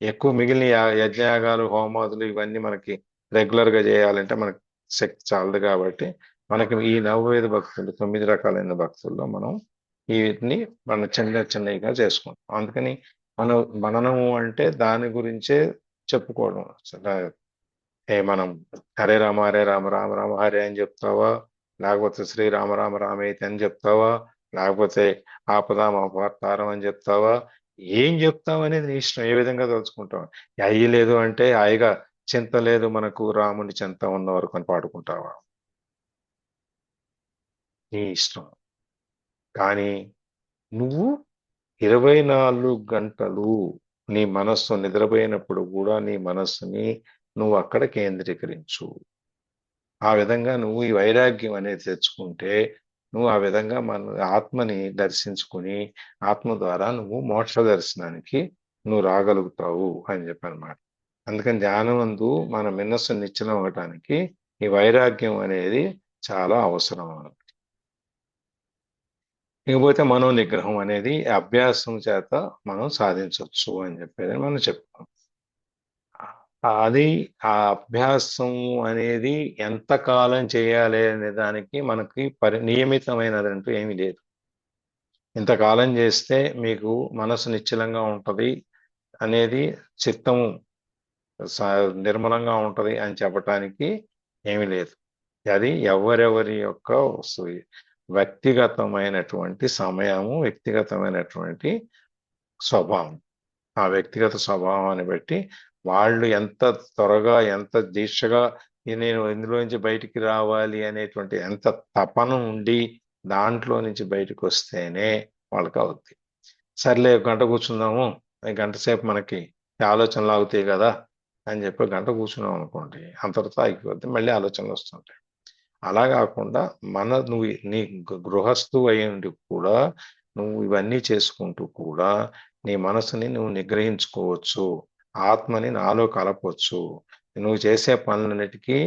ఎక్కువ మిగిలిన యజ్ఞయాగాలు హోమాదులు ఇవన్నీ మనకి రెగ్యులర్ గా చేయాలంటే మనకి శక్తి చాలదు కాబట్టి మనకి ఈ నవవేద భక్తులు 9 రకాలైన భక్తుల్లో మనం వీటిని మన చిన్నగా చేసుకుంటాం. అందుకని మననము అంటే దాని గురించే చెప్పుకోవడం. మనం హరే రామ రామ రామ హరే అని చెప్తావా, లేకపోతే శ్రీరామ రామ రామేతి అని చెప్తావా, లేకపోతే ఆపదాం అపహర్తారం అని చెప్తావా, ఏం చెప్తావు అనేది నీ ఇష్టం, ఏ విధంగా తలుచుకుంటావు. అయ్యి లేదు అంటే హాయిగా చింత లేదు మనకు రాముని చింత ఉన్న వరకు అని పాడుకుంటావా, నీ ఇష్టం. కానీ నువ్వు 24 గంటలు నీ మనస్సు నిద్రపోయినప్పుడు కూడా నీ మనస్సుని నువ్వు అక్కడ కేంద్రీకరించు. ఆ విధంగా నువ్వు ఈ వైరాగ్యం అనేది తెచ్చుకుంటే నువ్వు ఆ విధంగా మన ఆత్మని దర్శించుకుని ఆత్మ ద్వారా నువ్వు మోక్ష దర్శనానికి నువ్వు రాగలుగుతావు అని చెప్పనమాట. అందుకని ధ్యానమందు మన మనస్సు నిశ్చలం అవ్వటానికి ఈ వైరాగ్యం అనేది చాలా అవసరం అన్నమాట. ఇకపోతే మనో నిగ్రహం అనేది అభ్యాసం చేత మనం సాధించవచ్చు అని చెప్పేది మనం చెప్తాం. అది ఆ అభ్యాసం అనేది ఎంత కాలం చేయాలి అనే దానికి మనకి నియమితమైనదంటూ ఏమీ లేదు. ఇంతకాలం చేస్తే మీకు మనసు నిశ్చలంగా ఉంటది అనేది, చిత్తము నిర్మలంగా ఉంటది అని చెప్పటానికి ఏమీ లేదు. అది ఎవరెవరి యొక్క వ్యక్తిగతమైనటువంటి సమయము, వ్యక్తిగతమైనటువంటి స్వభావం. ఆ వ్యక్తిగత స్వభావాన్ని బట్టి వాళ్ళు ఎంత త్వరగా ఎంత దీక్షగా నేను ఇందులోంచి బయటికి రావాలి అనేటువంటి ఎంత తపన ఉండి దాంట్లో నుంచి బయటకు వస్తేనే వాళ్ళకి అవుద్ది. సర్లే గంట కూర్చుందాము, గంట సేపు మనకి ఆలోచనలు అవుతాయి కదా అని చెప్పి గంట కూర్చున్నాం అనుకోండి, అంతటితో ఆగిపోద్ది, మళ్ళీ ఆలోచనలు వస్తుంటాయి. అలా కాకుండా నువ్వు నీ గృహస్థు అయ్యండి కూడా నువ్వు ఇవన్నీ చేసుకుంటూ కూడా నీ మనసుని నువ్వు నిగ్రహించుకోవచ్చు, ఆత్మని నాలో కలపవచ్చు. నువ్వు చేసే పనులన్నిటికీ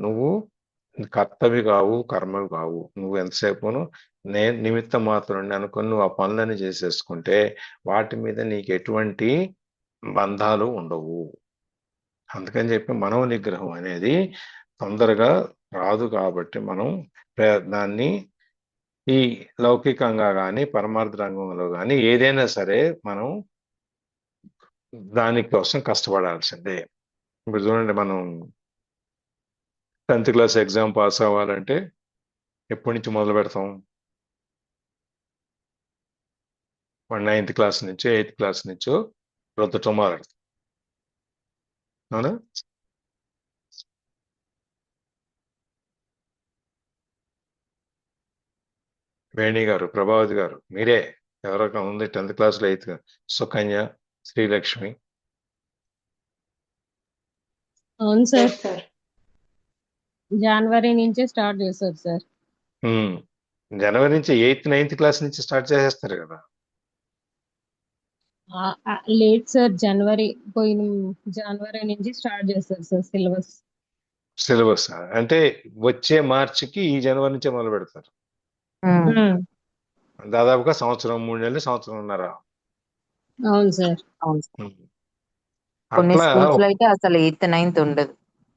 నువ్వు కర్తవి కావు, కర్మవి కావు. నువ్వు ఎంతసేపును నేను నిమిత్తం మాత్రం అనుకుని నువ్వు ఆ పనులని చేసేసుకుంటే వాటి మీద నీకు ఎటువంటి బంధాలు ఉండవు. అందుకని చెప్పి మనో నిగ్రహం అనేది తొందరగా రాదు కాబట్టి మనం దాన్ని ఈ లౌకికంగా కానీ పరమార్థ రంగంలో కానీ ఏదైనా సరే మనం దానికోసం కష్టపడాల్సిందే. ఇప్పుడు చూడండి, మనం 10th క్లాస్ ఎగ్జామ్ పాస్ అవ్వాలంటే ఎప్పటి నుంచి మొదలు పెడతాం? 9th క్లాస్ నుంచో 8th క్లాస్ నుంచో రుద్దటం మొదలెడతాం, అవునా? వేణి గారు, ప్రభావతి గారు, మీరే ఎవరొక ఉంది 10th క్లాస్లో 8th సుకన్య, శ్రీలక్ష్మి. అవును సార్. సార్ జనవరి నుంచే స్టార్ట్ చేశారు సార్. ఉమ్. జనవరి నుంచి 8th 9th క్లాస్ నుంచి స్టార్ట్ చేసేస్తారు కదా. లేట్ సార్, పోయిన జనవరి నుంచి స్టార్ట్ చేశారు సార్ సిలబస్. సిలబస్ అంటే వచ్చే మార్చికి ఈ జనవరి నుంచే మొదలు పెడతారు. దాదాపుగా సంవత్సరం 3 నెలలు, సంవత్సరంన్నర. అవును సార్. అవును సార్. ఉమ్. కొన్ని అట్లా స్కూల్స్ లో అయితే అసలు 8th 9th ఉండదు.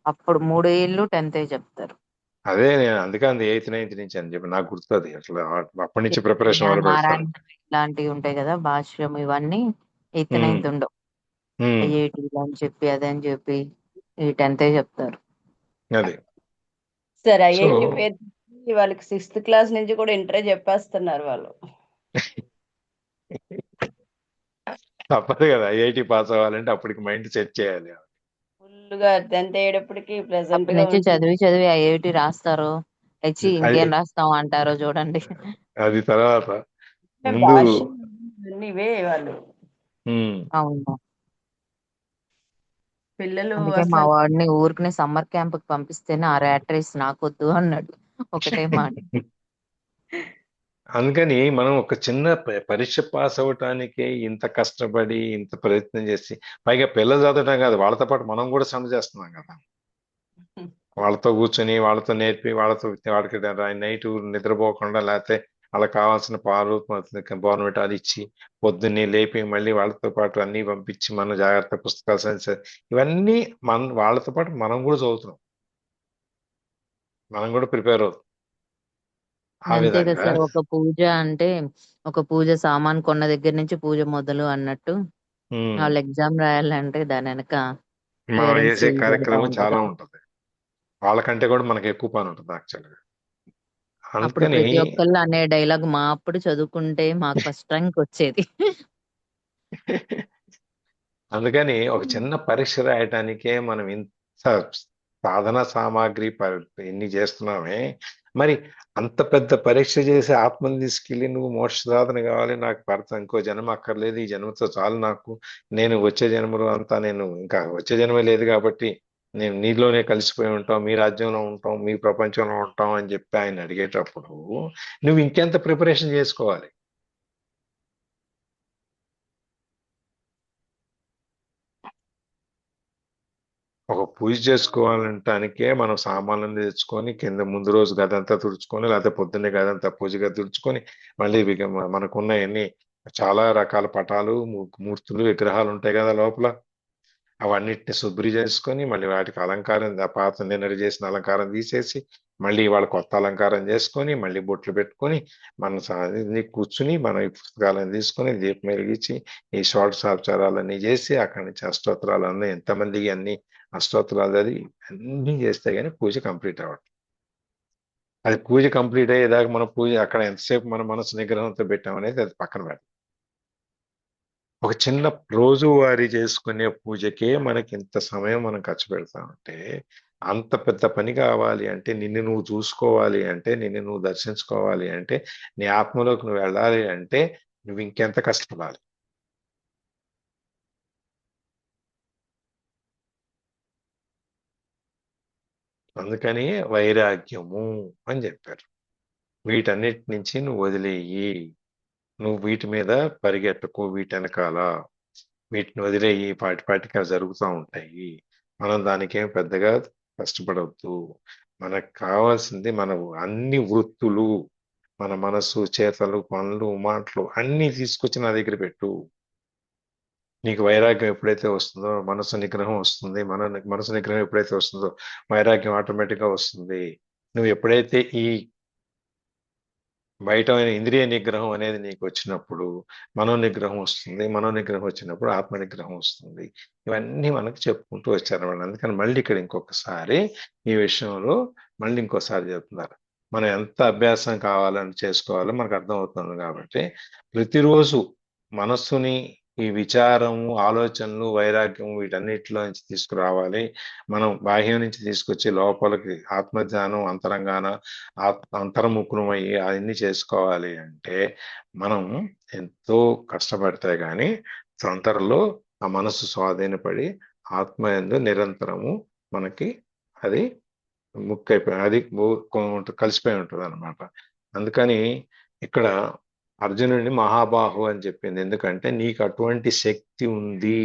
అప్పుడు 3 ఏళ్ళు 10th చెప్తారు. అదే నేను అందుకని 8th 9th నుంచి అని చెప్పి నాకు గుర్తుంది. అట్లా అప్పటి నుంచి ప్రిపరేషన్ మొదలు పెడతారు. నారాయణ ఇలాంటివి ఉంటాయి కదా, భాష్యం ఇవన్నీ 8th ఉమ్. 9th ఉండవు. ఉమ్. ఐఐటి అని చెప్పి అదని చెప్పి ఈ 10th చెప్తారు. అది సార్ సో ఐఐటి పేరు చెప్పి వాళ్ళకి 6th క్లాస్ నుంచి కూడా ఇంటరే చెప్పేస్తున్నారు వాళ్ళు. తప్పదు కదా, ఐఐటి పాస్ అవ్వాలంటే అప్పటికి మైండ్ సెట్ చేయాలి. ఫుల్ గా 10th అయ్యేటప్పటికి ప్లెజెంట్ అప్పటి గా నుంచి ఉంటుంది. చదివి ఐఐటి రాస్తారు. వచ్చి అది ఇంకేం రాస్తాం అంటారో చూడండి. అది తర్వాత ముందు భాష్యం అన్ని ఇవే వాళ్ళు ఉమ్. అవును. పిల్లలు అందుకే మా అసలు వాడిని ఊరికి సమ్మర్ క్యాంప్ కి పంపిస్తేనే ఆ ర్యాట్ రేస్ నాకొద్దు అన్నాడు ఒకటే మాట. అందుకని మనం ఒక చిన్న పరీక్ష పాస్ అవ్వటానికి ఇంత కష్టపడి ఇంత ప్రయత్నం చేసి, పైగా పిల్లలు చదవటం కాదు, వాళ్ళతో పాటు మనం కూడా శ్రమ చేస్తున్నాం కదా. వాళ్ళతో కూర్చొని వాళ్ళతో నేర్పి వాళ్ళతో వాడికి నైట్ నిద్రపోకుండా, లేకపోతే వాళ్ళకి కావాల్సిన పాలు బోర్నవిటా అది ఇచ్చి పొద్దున్నే లేపి మళ్ళీ వాళ్ళతో పాటు అన్ని పంపించి మన జాగ్రత్త పుస్తకాలు సైన్స్ ఇవన్నీ వాళ్ళతో పాటు మనం కూడా చదువుతున్నాం, మనం కూడా ప్రిపేర్ అవుతాం. ఆ అంతే కదా విధంగా సార్, ఒక పూజ సామాన్ కొన్న దగ్గర నుంచి పూజ మొదలు అన్నట్టు ఉమ్, వాళ్ళు ఎగ్జామ్ రాయాలంటే దాని వెనక మనం పేరెంట్స్ చేసే పెడతా కార్యక్రమం ఉంటారు. చాలా ఉంటుంది. వాళ్ళకంటే కూడా మనకి ఎక్కువ పని ఉంటుంది యాక్చువల్గా. అప్పుడు అందుకని ప్రతి ఒక్కళ్ళు అనే డైలాగ్ మా అప్పుడు చదువుకుంటే మాకు ఫస్ట్ ర్యాంక్ వచ్చేది. అందుకని ఒక చిన్న పరీక్ష రాయటానికే మనం ఇంత సాధన సామాగ్రి ఎన్ని చేస్తున్నామే, మరి అంత పెద్ద పరీక్ష చేసి ఆత్మని తీసుకెళ్ళి నువ్వు మోక్ష సాధన కావాలి, నాకు ఇంకో జన్మ అక్కర్లేదు, ఈ జన్మతో చాలు నాకు, నేను వచ్చే జన్మలో అంతా నేను ఇంకా వచ్చే జన్మ లేదు కాబట్టి నేను నీలోనే కలిసిపోయి ఉంటాం, మీ రాజ్యంలో ఉంటాం, మీ ప్రపంచంలో ఉంటాం అని చెప్పి ఆయన అడిగేటప్పుడు నువ్వు ఇంకెంత ప్రిపరేషన్ చేసుకోవాలి. ఒక పూజ చేసుకోవాలంటానికే మనం సామాన్లను తెచ్చుకొని కింద ముందు రోజు గదంతా తుడుచుకొని, లేకపోతే పొద్దున్నే గదంతా పూజగా తుడుచుకొని, మళ్ళీ మనకున్న ఎన్ని చాలా రకాల పటాలు, మూర్తులు, విగ్రహాలు ఉంటాయి కదా లోపల, అవన్నిటిని శుభ్రి చేసుకొని మళ్ళీ వాటికి అలంకారం, పాత నిన్నటి చేసిన అలంకారం తీసేసి మళ్ళీ వాళ్ళ కొత్త అలంకారం చేసుకొని మళ్ళీ బొట్లు పెట్టుకొని మన కూర్చుని మనం ఈ పుస్తకాలను తీసుకొని దీపం వెలిగించి ఈ షోడశోపచారాలన్నీ చేసి అక్కడి నుంచి అష్టోత్తరాలన్నీ ఎంతమందికి అన్ని అష్టోత్తరాలు అది అన్నీ చేస్తే గానీ పూజ కంప్లీట్ అవ్వదు. అది పూజ కంప్లీట్ అయ్యేదాకా మన పూజ అక్కడ ఎంతసేపు మన మనసు నిగ్రహంతో పెట్టామనేది అది పక్కన పెట్టాలి. ఒక చిన్న రోజువారీ చేసుకునే పూజకే మనకి ఇంత సమయం మనం ఖర్చు పెడతామంటే, అంత పెద్ద పని కావాలి అంటే, నిన్ను నువ్వు చూసుకోవాలి అంటే, నిన్ను నువ్వు దర్శించుకోవాలి అంటే, నీ ఆత్మలోకి నువ్వు వెళ్ళాలి అంటే నువ్వు ఇంకెంత కష్టపడాలి. అందుకని వైరాగ్యము అని చెప్పారు. వీటన్నిటి నుంచి నువ్వు వదిలేయి, నువ్వు వీటి మీద పరిగెట్టకు, వీటి వెనకాల వీటిని వదిలేయి, పాటిగా జరుగుతూ ఉంటాయి, మనం దానికేం పెద్దగా కష్టపడవద్దు. మనకు కావాల్సింది మన అన్ని వృత్తులు, మన మనసు, చేతలు, పనులు, మాటలు అన్ని తీసుకొచ్చి నా దగ్గర పెట్టు. నీకు వైరాగ్యం ఎప్పుడైతే వస్తుందో మనసు నిగ్రహం వస్తుంది, మనసు నిగ్రహం ఎప్పుడైతే వస్తుందో వైరాగ్యం ఆటోమేటిక్గా వస్తుంది. నువ్వు ఎప్పుడైతే ఈ బయట ఇంద్రియ నిగ్రహం అనేది నీకు వచ్చినప్పుడు మనో నిగ్రహం వస్తుంది, మనో నిగ్రహం వచ్చినప్పుడు ఆత్మ నిగ్రహం వస్తుంది. ఇవన్నీ మనకు చెప్పుకుంటూ వచ్చారు వాళ్ళు. అందుకని మళ్ళీ ఇక్కడ ఇంకొకసారి ఈ విషయంలో మళ్ళీ ఇంకోసారి చెప్తున్నారు. మనం ఎంత అభ్యాసం కావాలని చేసుకోవాలో మనకు అర్థమవుతుంది. కాబట్టి ప్రతిరోజు మనస్సుని ఈ విచారము, ఆలోచనలు, వైరాగ్యం వీటన్నిటిలో నుంచి తీసుకురావాలి. మనం బాహ్యం నుంచి తీసుకొచ్చి లోపలికి ఆత్మజ్ఞానం అంతరంగాన అంతర్ముఖమయ్యి అవన్నీ చేసుకోవాలి అంటే మనం ఎంతో కష్టపడితే గాని తొందరలో ఆ మనసు స్వాధీనపడి ఆత్మ యందు నిరంతరము మనకి అది ముక్క అయిపోయి అది కలిసిపోయి ఉంటుంది అనమాట. అందుకని ఇక్కడ అర్జునుడిని మహాబాహు అని చెప్పింది. ఎందుకంటే నీకు అటువంటి శక్తి ఉంది,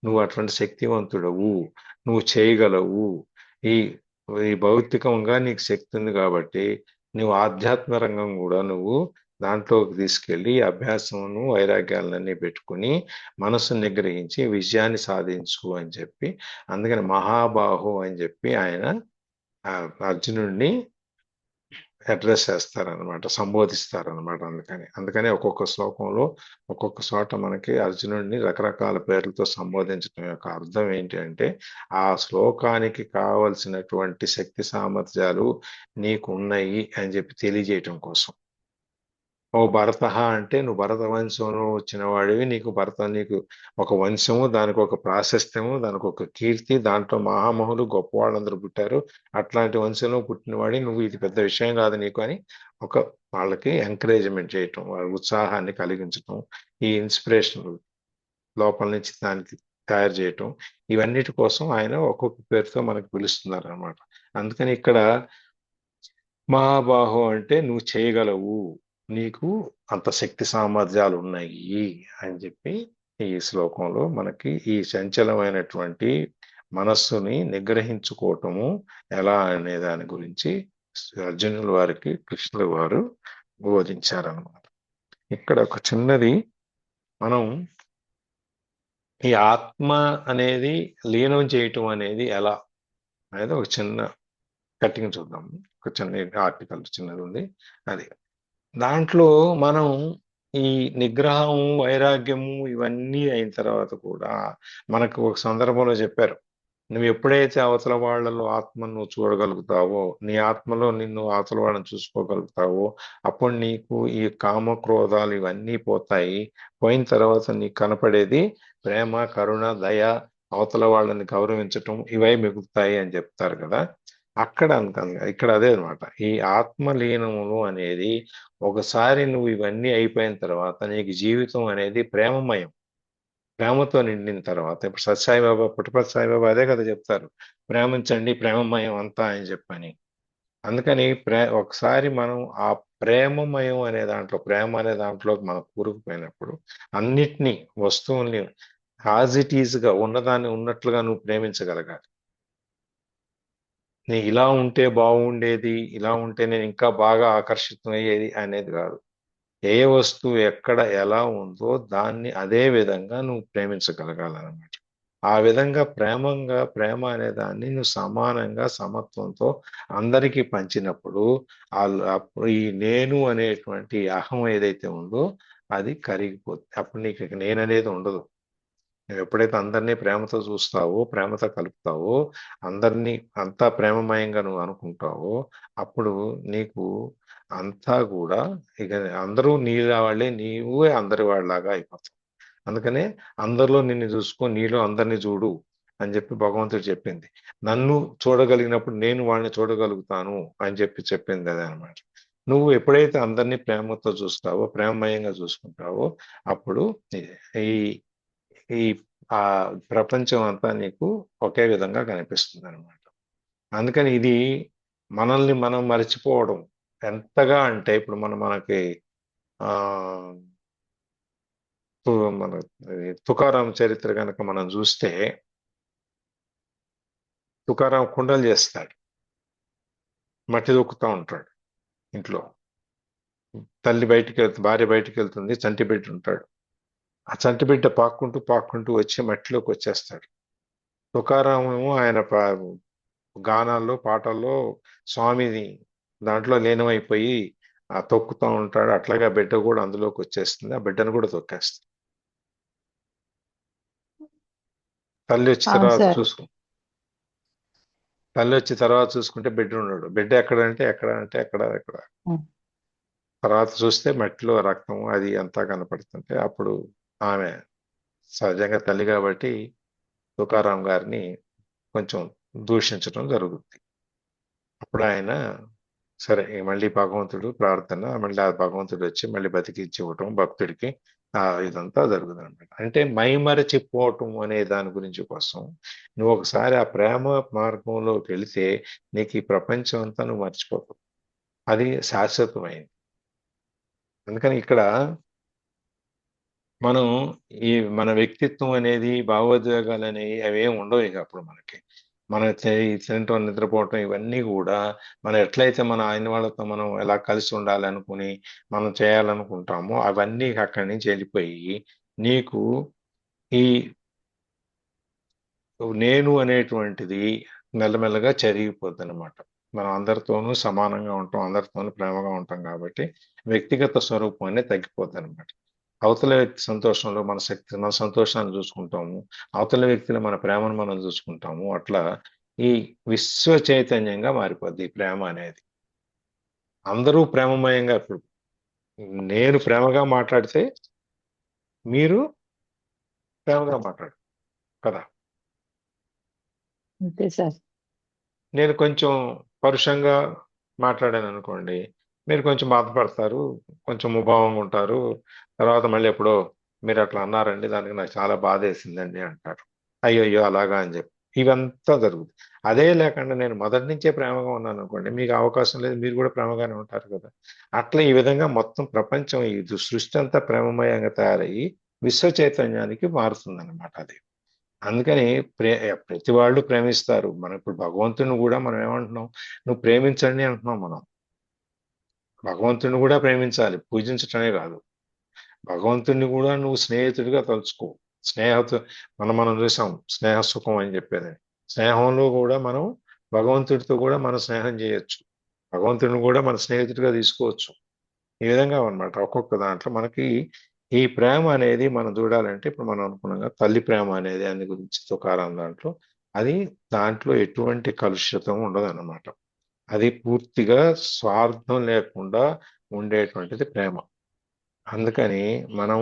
నువ్వు అటువంటి శక్తివంతుడవు, నువ్వు చేయగలవు. ఈ ఈ భౌతికంగా నీకు శక్తి ఉంది కాబట్టి నువ్వు ఆధ్యాత్మ రంగం కూడా నువ్వు దాంట్లోకి తీసుకెళ్ళి అభ్యాసమును వైరాగ్యాలన్నీ పెట్టుకుని మనసును నిగ్రహించి విజయాన్ని సాధించు అని చెప్పి, అందుకని మహాబాహు అని చెప్పి ఆయన అర్జునుడిని అడ్రస్ చేస్తారనమాట, సంబోధిస్తారనమాట. అందుకని ఒక్కొక్క శ్లోకంలో ఒక్కొక్క చోట మనకి అర్జునుడిని రకరకాల పేర్లతో సంబోధించడం యొక్క అర్థం ఏంటి అంటే, ఆ శ్లోకానికి కావలసినటువంటి శక్తి సామర్థ్యాలు నీకు ఉన్నాయి అని చెప్పి తెలియజేయటం కోసం. ఓ భరత అంటే నువ్వు భరత వంశంలో వచ్చిన వాడివి, నీకు ఒక వంశము, దానికి ఒక ప్రాశస్త్యము, దానికి ఒక కీర్తి, దాంట్లో మహామహులు గొప్ప వాళ్ళందరూ పుట్టారు, అట్లాంటి వంశంలో పుట్టినవాడి నువ్వు, ఇది పెద్ద విషయం కాదు నీకు అని ఒక వాళ్ళకి ఎంకరేజ్మెంట్ చేయటం, వాళ్ళ ఉత్సాహాన్ని కలిగించటం, ఈ ఇన్స్పిరేషన్ లోపల నుంచి దానికి తయారు చేయటం, ఇవన్నిటి కోసం ఆయన ఒక్కొక్క పేరుతో మనకు పిలుస్తున్నారు అనమాట. అందుకని ఇక్కడ మహాబాహు అంటే నువ్వు చేయగలవు, నీకు అంత శక్తి సామర్థ్యాలు ఉన్నాయి అని చెప్పి ఈ శ్లోకంలో మనకి ఈ చంచలమైనటువంటి మనస్సుని నిగ్రహించుకోవటము ఎలా అనే దాని గురించి అర్జునుల వారికి కృష్ణుల వారు బోధించారనమాట. ఇక్కడ ఒక చిన్నది, మనం ఈ ఆత్మ అనేది లీనం చేయటం అనేది ఎలా అనేది ఒక చిన్న కటింగ్ చూద్దాం. ఒక చిన్న ఆర్టికల్ చిన్నది ఉంది, అది దాంట్లో మనం ఈ నిగ్రహం వైరాగ్యము ఇవన్నీ అయిన తర్వాత కూడా మనకు ఒక సందర్భంలో చెప్పారు, నువ్వు ఎప్పుడైతే అవతల వాళ్ళలో ఆత్మను నువ్వు చూడగలుగుతావో, నీ ఆత్మలో నిన్ను అవతల వాళ్ళని చూసుకోగలుగుతావో, అప్పుడు నీకు ఈ కామ క్రోధాలు ఇవన్నీ పోతాయి. పోయిన తర్వాత నీకు కనపడేది ప్రేమ, కరుణ, దయ, అవతల వాళ్ళని గౌరవించటం, ఇవే మిగులుతాయి అని చెప్తారు కదా. ఇక్కడ అదే అనమాట, ఈ ఆత్మలీనములు అనేది ఒకసారి నువ్వు ఇవన్నీ అయిపోయిన తర్వాత నీకు జీవితం అనేది ప్రేమమయం, ప్రేమతో నిండిన తర్వాత, ఇప్పుడు సత్సాయిబాబా, పుట్టపర్తి సాయిబాబా అదే కదా చెప్తారు, ప్రేమించండి ప్రేమమయం అంతా అని చెప్పని. అందుకని ఒకసారి మనం ఆ ప్రేమమయం అనే దాంట్లో, ప్రేమ అనే దాంట్లోకి మనం కూరుకుపోయినప్పుడు అన్నిటినీ వస్తువుల్ని యాజ్ ఇట్ ఈజ్ గా ఉన్నదాన్ని ఉన్నట్లుగా నువ్వు ప్రేమించగలగాలి. నేను ఇలా ఉంటే బాగుండేది, ఇలా ఉంటే నేను ఇంకా బాగా ఆకర్షితమయ్యేది అనేది కాదు. ఏ వస్తువు ఎక్కడ ఎలా ఉందో దాన్ని అదే విధంగా నువ్వు ప్రేమించగలగాలన్నమాట. ఆ విధంగా ప్రేమ అనే దాన్ని నువ్వు సమానంగా సమత్వంతో అందరికీ పంచినప్పుడు అప్పుడు ఈ నేను అనేటువంటి అహం ఏదైతే ఉందో అది కరిగిపోతుంది. అప్పుడు నీకు నేననేది ఉండదు. నువ్వు ఎప్పుడైతే అందరినీ ప్రేమతో చూస్తావో, ప్రేమతో కలుపుతావో, అందరినీ అంతా ప్రేమమయంగా నువ్వు అనుకుంటావో, అప్పుడు నీకు అంతా కూడా ఇక అందరూ నీ వాళ్ళే, నీవే అందరి వాళ్ళలాగా అయిపోతావు. అందుకనే అందరిలో నిన్ను చూసుకో, నీలో అందరినీ చూడు అని చెప్పి భగవంతుడు చెప్పింది. నన్ను చూడగలిగినప్పుడు నేను వాళ్ళని చూడగలుగుతాను అని చెప్పి చెప్పింది అదే అనమాట. నువ్వు ఎప్పుడైతే అందరినీ ప్రేమతో చూస్తావో, ప్రేమమయంగా చూసుకుంటావో, అప్పుడు ఈ ఈ ఆ ప్రపంచం అంతా నీకు ఒకే విధంగా కనిపిస్తుంది అనమాట. అందుకని ఇది మనల్ని మనం మర్చిపోవడం ఎంతగా అంటే, ఇప్పుడు మనకి మన తుకారాం చరిత్ర కనుక మనం చూస్తే, తుకారాం కుండలు చేస్తాడు, మట్టి దొక్కుతూ ఉంటాడు ఇంట్లో. భార్య బయటికి వెళ్తుంది, చంటి బిడ్డ ఉంటాడు. ఆ చంటి బిడ్డ పాక్కుంటూ వచ్చి మట్టిలోకి వచ్చేస్తాడు. తుకారామేమో ఆయన గానాల్లో, పాటల్లో స్వామిని దాంట్లో లీనమైపోయి తొక్కుతూ ఉంటాడు. అట్లాగే ఆ బిడ్డ కూడా అందులోకి వచ్చేస్తుంది, ఆ బిడ్డను కూడా తొక్కేస్తుంది. తల్లి వచ్చి తర్వాత చూసుకుంటే బిడ్డ ఉన్నాడు. బిడ్డ ఎక్కడ తర్వాత చూస్తే మట్టిలో రక్తం అది అంతా కనపడుతుంటే, అప్పుడు ఆమె సహజంగా తల్లి కాబట్టి తుకారాం గారిని కొంచెం దూషించడం జరుగుతుంది. అప్పుడు ఆయన సరే మళ్ళీ భగవంతుడు ప్రార్థన, మళ్ళీ ఆ భగవంతుడు వచ్చి మళ్ళీ బతికించి ఇవ్వటం భక్తుడికి, ఇదంతా జరుగుతుంది అనమాట. అంటే మైమరచిపోవటం అనే దాని గురించి కోసం నువ్వు ఒకసారి ఆ ప్రేమ మార్గంలోకి వెళితే నీకు ఈ ప్రపంచం అంతా నువ్వు మర్చిపోతావు. అది శాశ్వతమైంది. అందుకని ఇక్కడ మనం ఈ మన వ్యక్తిత్వం అనేది, భావోద్వేగాలు అనేవి అవేం ఉండవు ఇక అప్పుడు మనకి. మన తినటం, నిద్రపోవటం ఇవన్నీ కూడా మనం ఎట్లయితే మన ఆయన వాళ్ళతో మనం ఎలా కలిసి ఉండాలనుకుని మనం చేయాలనుకుంటామో అవన్నీ అక్కడి నుంచి వెళ్ళిపోయి నీకు ఈ నేను అనేటువంటిది మెల్లమెల్లగా చెరిగిపోద్ది అనమాట. మనం అందరితోనూ సమానంగా ఉంటాం, అందరితోనూ ప్రేమగా ఉంటాం కాబట్టి వ్యక్తిగత స్వరూపం అనేది తగ్గిపోద్ది అనమాట. అవతల వ్యక్తి సంతోషంలో మన సంతోషాన్ని చూసుకుంటాము, అవతల వ్యక్తిలో మన ప్రేమను మనం చూసుకుంటాము. అట్లా ఈ విశ్వ చైతన్యంగా మారిపోద్ది ఈ ప్రేమ అనేది. అందరూ ప్రేమమయంగా, ఇప్పుడు నేను ప్రేమగా మాట్లాడితే మీరు ప్రేమగా మాట్లాడు కదా. అంతే సార్. నేను కొంచెం పరుషంగా మాట్లాడాను అనుకోండి, మీరు కొంచెం బాధపడతారు, కొంచెం ముభావంగా ఉంటారు. తర్వాత మళ్ళీ ఎప్పుడో మీరు అట్లా అన్నారండి, దానికి నాకు చాలా బాధ వేసిందండి అంటారు. అయ్యో అలాగా అని చెప్పి ఇవంతా జరుగుతుంది. అదే లేకుండా నేను మొదటి నుంచే ప్రేమగా ఉన్నాను అనుకోండి, మీకు అవకాశం లేదు, మీరు కూడా ప్రేమగానే ఉంటారు కదా. అట్లా ఈ విధంగా మొత్తం ప్రపంచం, ఈ సృష్టి అంతా ప్రేమమయంగా తయారయ్యి విశ్వ చైతన్యానికి మారుతుంది అనమాట అది. అందుకని ప్రతి వాళ్ళు ప్రేమిస్తారు. మనం ఇప్పుడు భగవంతుని కూడా మనం ఏమంటున్నాం, నువ్వు ప్రేమించండి అంటున్నాం మనం. భగవంతుని కూడా ప్రేమించాలి, పూజించటమే కాదు. భగవంతుని కూడా నువ్వు స్నేహితుడిగా తలుచుకో. మనం చూసాం స్నేహ సుఖం అని చెప్పేది. స్నేహంలో కూడా మనం భగవంతుడితో కూడా మనం స్నేహం చేయొచ్చు, భగవంతుని కూడా మన స్నేహితుడిగా తీసుకోవచ్చు. ఈ విధంగా అన్నమాట. ఒక్కొక్క దాంట్లో మనకి ఈ ప్రేమ అనేది మనం చూడాలంటే, ఇప్పుడు మనం అనుకున్నాం తల్లి ప్రేమ అనేది దాని గురించి తుకారాం దాంట్లో, అది దాంట్లో ఎటువంటి కలుషితం ఉండదు అన్నమాట. అది పూర్తిగా స్వార్థం లేకుండా ఉండేటువంటిది ప్రేమ. అందుకని మనం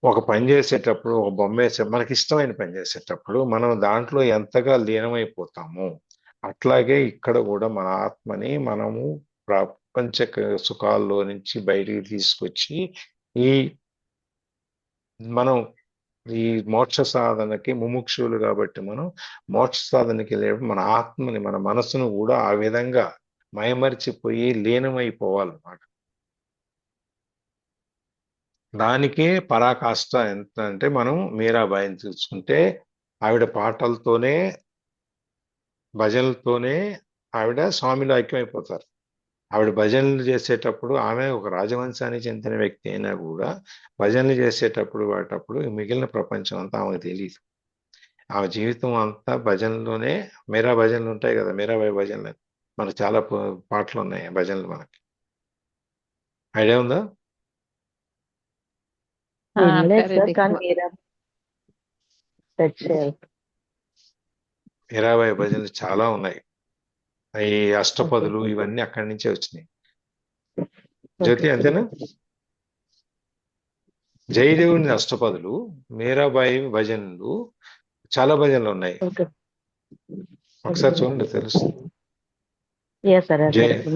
ఒక పని చేసేటప్పుడు, ఒక బొమ్మ వేసే మనకి ఇష్టమైన పని చేసేటప్పుడు మనం దాంట్లో ఎంతగా లీనమైపోతామో, అట్లాగే ఇక్కడ కూడా మన ఆత్మని మనము ప్రపంచ సుఖాల్లో నుంచి బయటికి తీసుకొచ్చి ఈ మనం ఈ మోక్ష సాధనకి ముముక్షులు కాబట్టి మనం మోక్ష సాధనకి వెళ్ళేటప్పుడు మన ఆత్మని, మన మనసును కూడా ఆ విధంగా మైమరిచిపోయి లీనమైపోవాలన్నమాట. దానికే పరాకాష్ట ఎంత అంటే, మనం మీరాబాయిని చూసుకుంటే ఆవిడ పాటలతోనే, భజనలతోనే ఆవిడ స్వామిలో ఐక్యమైపోతారు. ఆవిడ భజనలు చేసేటప్పుడు, ఆమె ఒక రాజవంశానికి చెందిన వ్యక్తి అయినా కూడా భజనలు చేసేటప్పుడు వాటప్పుడు మిగిలిన ప్రపంచం అంతా ఆమెకు తెలియదు. ఆమె జీవితం అంతా భజనలోనే. మీరా భజనలు ఉంటాయి కదా, మీరాబాయి భజనలు, మనకు చాలా పాటలు ఉన్నాయి భజనలు, మనకి ఐడియా ఉందా? వినలేదు సార్, కానీ మీరాబాయి భజనలు చాలా ఉన్నాయి. ఈ అష్టపదులు ఇవన్నీ అక్కడి నుంచే వచ్చినాయి. జ్యోతి అంతేనా? జయదేవుని అష్టపదులు, మీరాబాయి భజనలు, చాలా భజనలు ఉన్నాయి. ఒకసారి చూడండి తెలుస్తుంది.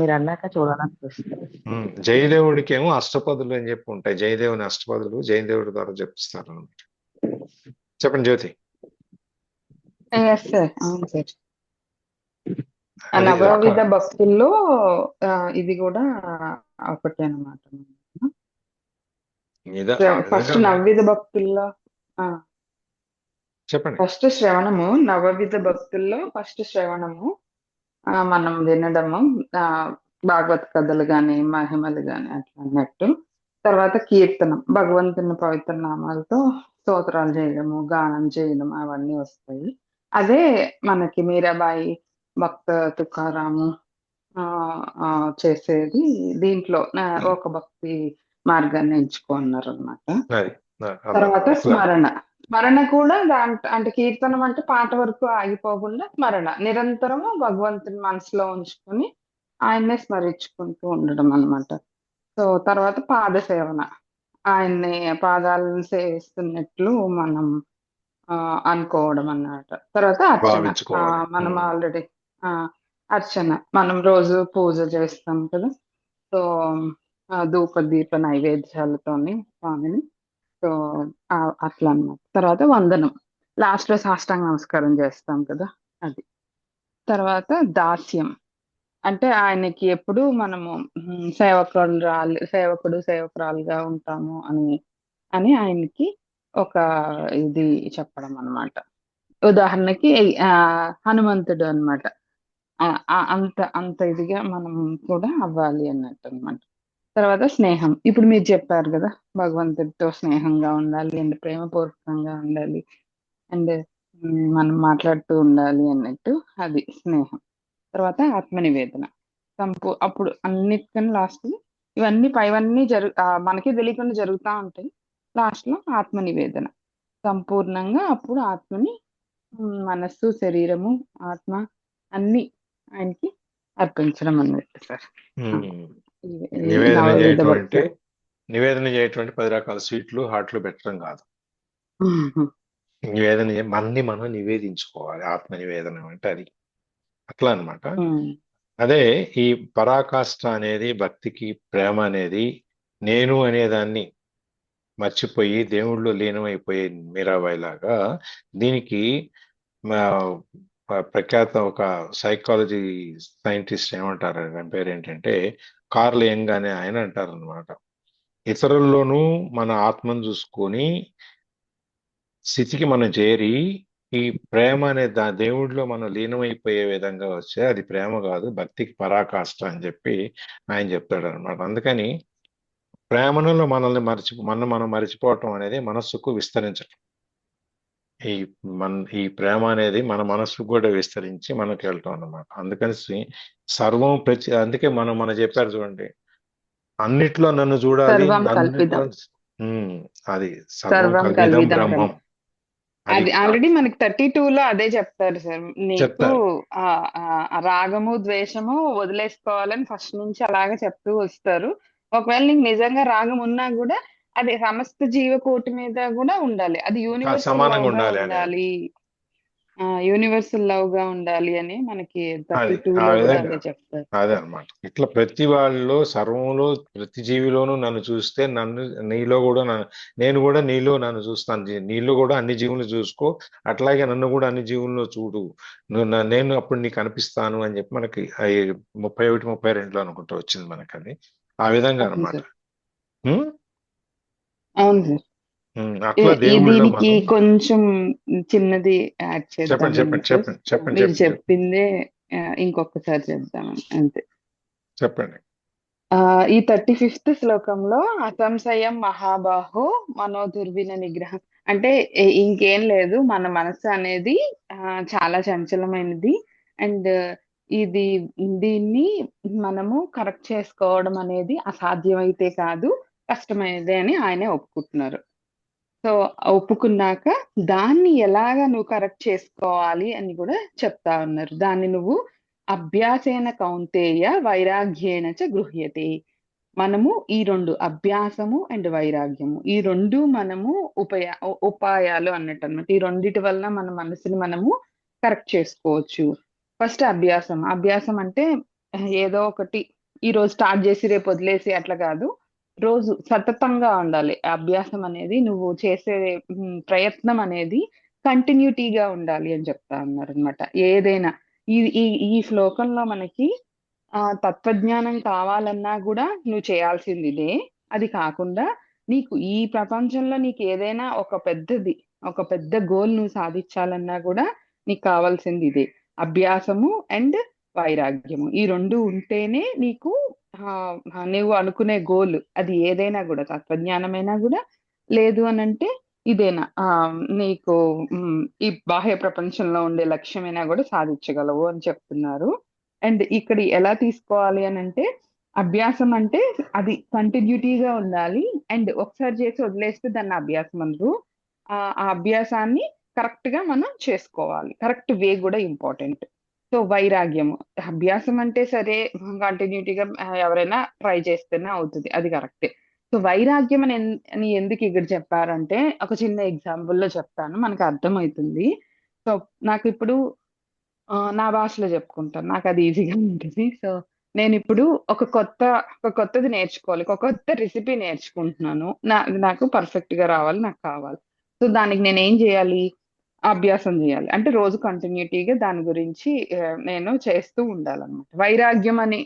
మీరు అన్నాక చూడాలనిపిస్తుంది. జయదేవుడికి ఏమో అష్టపదులు అని చెప్పి ఉంటాయి. జయదేవుని అష్టపదులు జయదేవుడి ద్వారా చెప్పిస్తారు అనమాట. చెప్పండి జ్యోతి. అవును సార్. నవవిధ భక్తుల్లో ఇది కూడా ఒకటి అన్నమాట. ఫస్ట్ నవవిధ భక్తుల్లో చెప్పండి. ఫస్ట్ శ్రవణము, నవవిధ భక్తుల్లో ఫస్ట్ శ్రవణము మనం వినడము, భాగవత కథలు గాని మహిమలు గాని అట్లా అన్నట్టు. తర్వాత కీర్తనం, భగవంతుని పవిత్ర నామాలతో స్తోత్రాలు చేయడము, గానం చేయడం అవన్నీ వస్తాయి. అదే మనకి మీరాబాయి, భక్త తుకారాము చేసేది. దీంట్లో ఒక భక్తి మార్గాన్ని ఎంచుకున్నారు అనమాట. తర్వాత స్మరణ కూడా అంటే కీర్తనం అంటే పాట వరకు ఆగిపోకుండా స్మరణ, నిరంతరము భగవంతుని మనసులో ఉంచుకొని ఆయన్నే స్మరించుకుంటూ ఉండడం అన్నమాట. సో తర్వాత పాద సేవన, ఆయన్ని పాదాలను సేవిస్తున్నట్లు మనం అనుకోవడం అన్నమాట. తర్వాత అర్చన, మనం ఆల్రెడీ అర్చన మనం రోజు పూజ చేస్తాం కదా. సో ధూప దీప నైవేద్యాలతోని స్వామిని. సో అట్లా అన్నమాట. తర్వాత వందనం, లాస్ట్ లో సాష్టాంగ నమస్కారం చేస్తాం కదా, అది. తర్వాత దాస్యం, అంటే ఆయనకి ఎప్పుడు మనము సేవకుడు సేవకురాలుగా ఉంటాము అని ఆయనకి ఒక ఇది చెప్పడం అన్నమాట. ఉదాహరణకి హనుమంతుడు అన్నమాట. అంత అంత ఇదిగా మనం కూడా అవ్వాలి అన్నట్టు అన్నమాట. తర్వాత స్నేహం, ఇప్పుడు మీరు చెప్పారు కదా, భగవంతుడితో స్నేహంగా ఉండాలి అండ్ ప్రేమపూర్వకంగా ఉండాలి అండ్ మనం మాట్లాడుతూ ఉండాలి అన్నట్టు, అది స్నేహం. తర్వాత ఆత్మ నివేదన, అప్పుడు అన్నిటికన్నా లాస్ట్ ఇవన్నీ పైవన్నీ మనకి తెలియకుండా జరుగుతూ ఉంటాయి. లాస్ట్ లో ఆత్మ నివేదన, సంపూర్ణంగా అప్పుడు ఆత్మని మనస్సు శరీరము ఆత్మ అన్ని ఆయనకి అర్పించడం అన్నట్టు సార్. ఈ నివేదన నవవిధ చేయటం అంటే భక్తులు. నివేదన చేయటం అంటే 10 రకాల స్వీట్లు హాట్లు పెట్టడం కాదు. నివేదన మనని మనం నివేదించుకోవాలి. ఆత్మ నివేదన అంటే అది అట్లా అన్నమాట. అదే ఈ పరాకాష్ఠ అనేది భక్తికి, ప్రేమ అనేది నేను అనేదాన్ని మర్చిపోయి దేవుళ్ళు లీనమైపోయే మీరాబాయి లాగా, దీనికి ప్రఖ్యాత ఒక సైకాలజీ సైంటిస్ట్ ఏమంటారు, ఆయన పేరు ఏంటంటే కార్ల్ యంగ్ అనే ఆయన అంటారు అనమాట. ఇతరుల్లోనూ మన ఆత్మను చూసుకొని స్థితికి మనం చేరి ఈ ప్రేమ అనే దేవుడిలో మనం లీనమైపోయే విధంగా వచ్చే అది ప్రేమ కాదు, భక్తికి పరాకాష్ఠ అని చెప్పి ఆయన చెప్తాడు అనమాట. అందుకని ప్రేమలో మనల్ని మనం మర్చిపోవటం అనేది మనస్సుకు విస్తరించటం. ఈ ప్రేమ అనేది మన మనస్సుకు కూడా విస్తరించి మనకి వెళ్తాం అన్నమాట. అందుకని సర్వం అందుకే మనం చెప్పారు చూడండి, అన్నిట్లో నన్ను చూడాలి, సర్వం అన్నిట్లో కల్పితం, అది సర్వం సర్వం కల్విదం కల్విదం బ్రహ్మం. అది ఆల్రెడీ మనకి 32 లో అదే చెప్తారు సార్. నీకు చెప్తారు. రాగము ద్వేషము వదిలేసుకోవాలని ఫస్ట్ నుంచి అలాగే చెప్తూ వస్తారు. ఒకవేళ నీకు నిజంగా రాగం ఉన్నా కూడా అది సమస్త జీవకోటి మీద కూడా ఉండాలి, అది యూనివర్సల్ లవ్ సమానంగా గా ఉండాలి అనేది ఉండాలి, యూనివర్సల్ లవ్ గా ఉండాలి అని మనకి 32 ఆ లో కూడా విధంగా అదే చెప్తారు. అదే అనమాట. ఇట్లా ప్రతి వాళ్ళలో సర్వంలో ప్రతి జీవిలోనూ నన్ను చూస్తే నీలో కూడా నేను కూడా నీలో నన్ను చూస్తాను, నీలో కూడా అన్ని జీవులు చూసుకో, అట్లాగే నన్ను కూడా అన్ని జీవుల్లో చూడు, నేను అప్పుడు నీకు అనిపిస్తాను అని చెప్పి మనకి 31, 32లో అనుకుంటా వచ్చింది మనకి అది. ఆ విధంగా అనమాట. అవును సార్. అట్లా దేవుళ్ళ దీనికి కొంచెం చిన్నది యాడ్ చేద్దాం. చెప్పండి. మీరు చెప్పిందే ఇంకొకసారి చెప్దామని అంతే. చెప్పండి. ఈ 35th శ్లోకంలో అసంశయం మహాబాహో మనోదుర్విన నిగ్రహం అంటే ఇంకేం లేదు, మన మనసు అనేది చాలా చంచలమైనది అండ్ దీన్ని మనము కరెక్ట్ చేసుకోవడం అనేది అసాధ్యమైతే కాదు, కష్టమైనదే అని ఆయనే ఒప్పుకుంటున్నారు. సో ఒప్పుకున్నాక దాన్ని ఎలాగా నువ్వు కరెక్ట్ చేసుకోవాలి అని కూడా చెప్తా ఉన్నారు. దాన్ని నువ్వు అభ్యాసేన కౌంతేయ వైరాగ్యేన చ గృహ్యతే. మనము ఈ రెండు, అభ్యాసము అండ్ వైరాగ్యము, ఈ రెండు మనము ఉపాయాలు అన్నట్టు అనమాట. ఈ రెండిటి వలన మన మనసుని మనము కరెక్ట్ చేసుకోవచ్చు. ఫస్ట్ అభ్యాసం అంటే ఏదో ఒకటి ఈ రోజు స్టార్ట్ చేసి రేపు వదిలేసి అట్లా కాదు, రోజు సతతంగా ఉండాలి. అభ్యాసం అనేది నువ్వు చేసే ప్రయత్నం అనేది కంటిన్యూటీగా ఉండాలి అని చెప్తా ఉన్నారు అనమాట. ఏదైనా ఈ శ్లోకంలో మనకి తత్వజ్ఞానం కావాలన్నా కూడా నువ్వు చేయాల్సింది ఇదే. అది కాకుండా నీకు ఈ ప్రపంచంలో నీకు ఏదైనా ఒక పెద్ద గోల్ నువ్వు సాధించాలన్నా కూడా నీకు కావాల్సింది ఇదే, అభ్యాసము అండ్ వైరాగ్యము. ఈ రెండు ఉంటేనే నీకు నువ్వు అనుకునే గోల్ అది ఏదైనా కూడా, తత్వజ్ఞానమైనా కూడా, లేదు అని అంటే ఇదేనా నీకు ఈ బాహ్య ప్రపంచంలో ఉండే లక్ష్యమైనా కూడా సాధించగలవు అని చెప్తున్నారు. అండ్ ఇక్కడ ఎలా తీసుకోవాలి అని అంటే, అభ్యాసం అంటే అది కంటిన్యూటీగా ఉండాలి అండ్ ఒకసారి చేసి వదిలేస్తే దాన్ని అభ్యాసం అనరు. ఆ అభ్యాసాన్ని కరెక్ట్ గా మనం చేసుకోవాలి, కరెక్ట్ వే కూడా ఇంపార్టెంట్. సో వైరాగ్యము, అభ్యాసం అంటే సరే కంటిన్యూటీగా ఎవరైనా ట్రై చేస్తేనే అవుతుంది, అది కరెక్టే. సో వైరాగ్యం అని ఎందుకు ఇక్కడ చెప్పారంటే, ఒక చిన్న ఎగ్జాంపుల్ లో చెప్తాను, మనకు అర్థమవుతుంది. సో నాకు ఇప్పుడు నా భాషలో చెప్పుకుంటాను, నాకు అది ఈజీగా ఉంటుంది. సో నేను ఇప్పుడు ఒక కొత్తది నేర్చుకోవాలి, ఒక కొత్త రెసిపీ నేర్చుకుంటున్నాను, నాకు పర్ఫెక్ట్ గా రావాలి, నాకు కావాలి. సో దానికి నేను ఏం చేయాలి? అభ్యాసం చేయాలి. అంటే రోజు కంటిన్యూటీగా దాని గురించి నేను చేస్తూ ఉండాలన్నమాట. వైరాగ్యం అని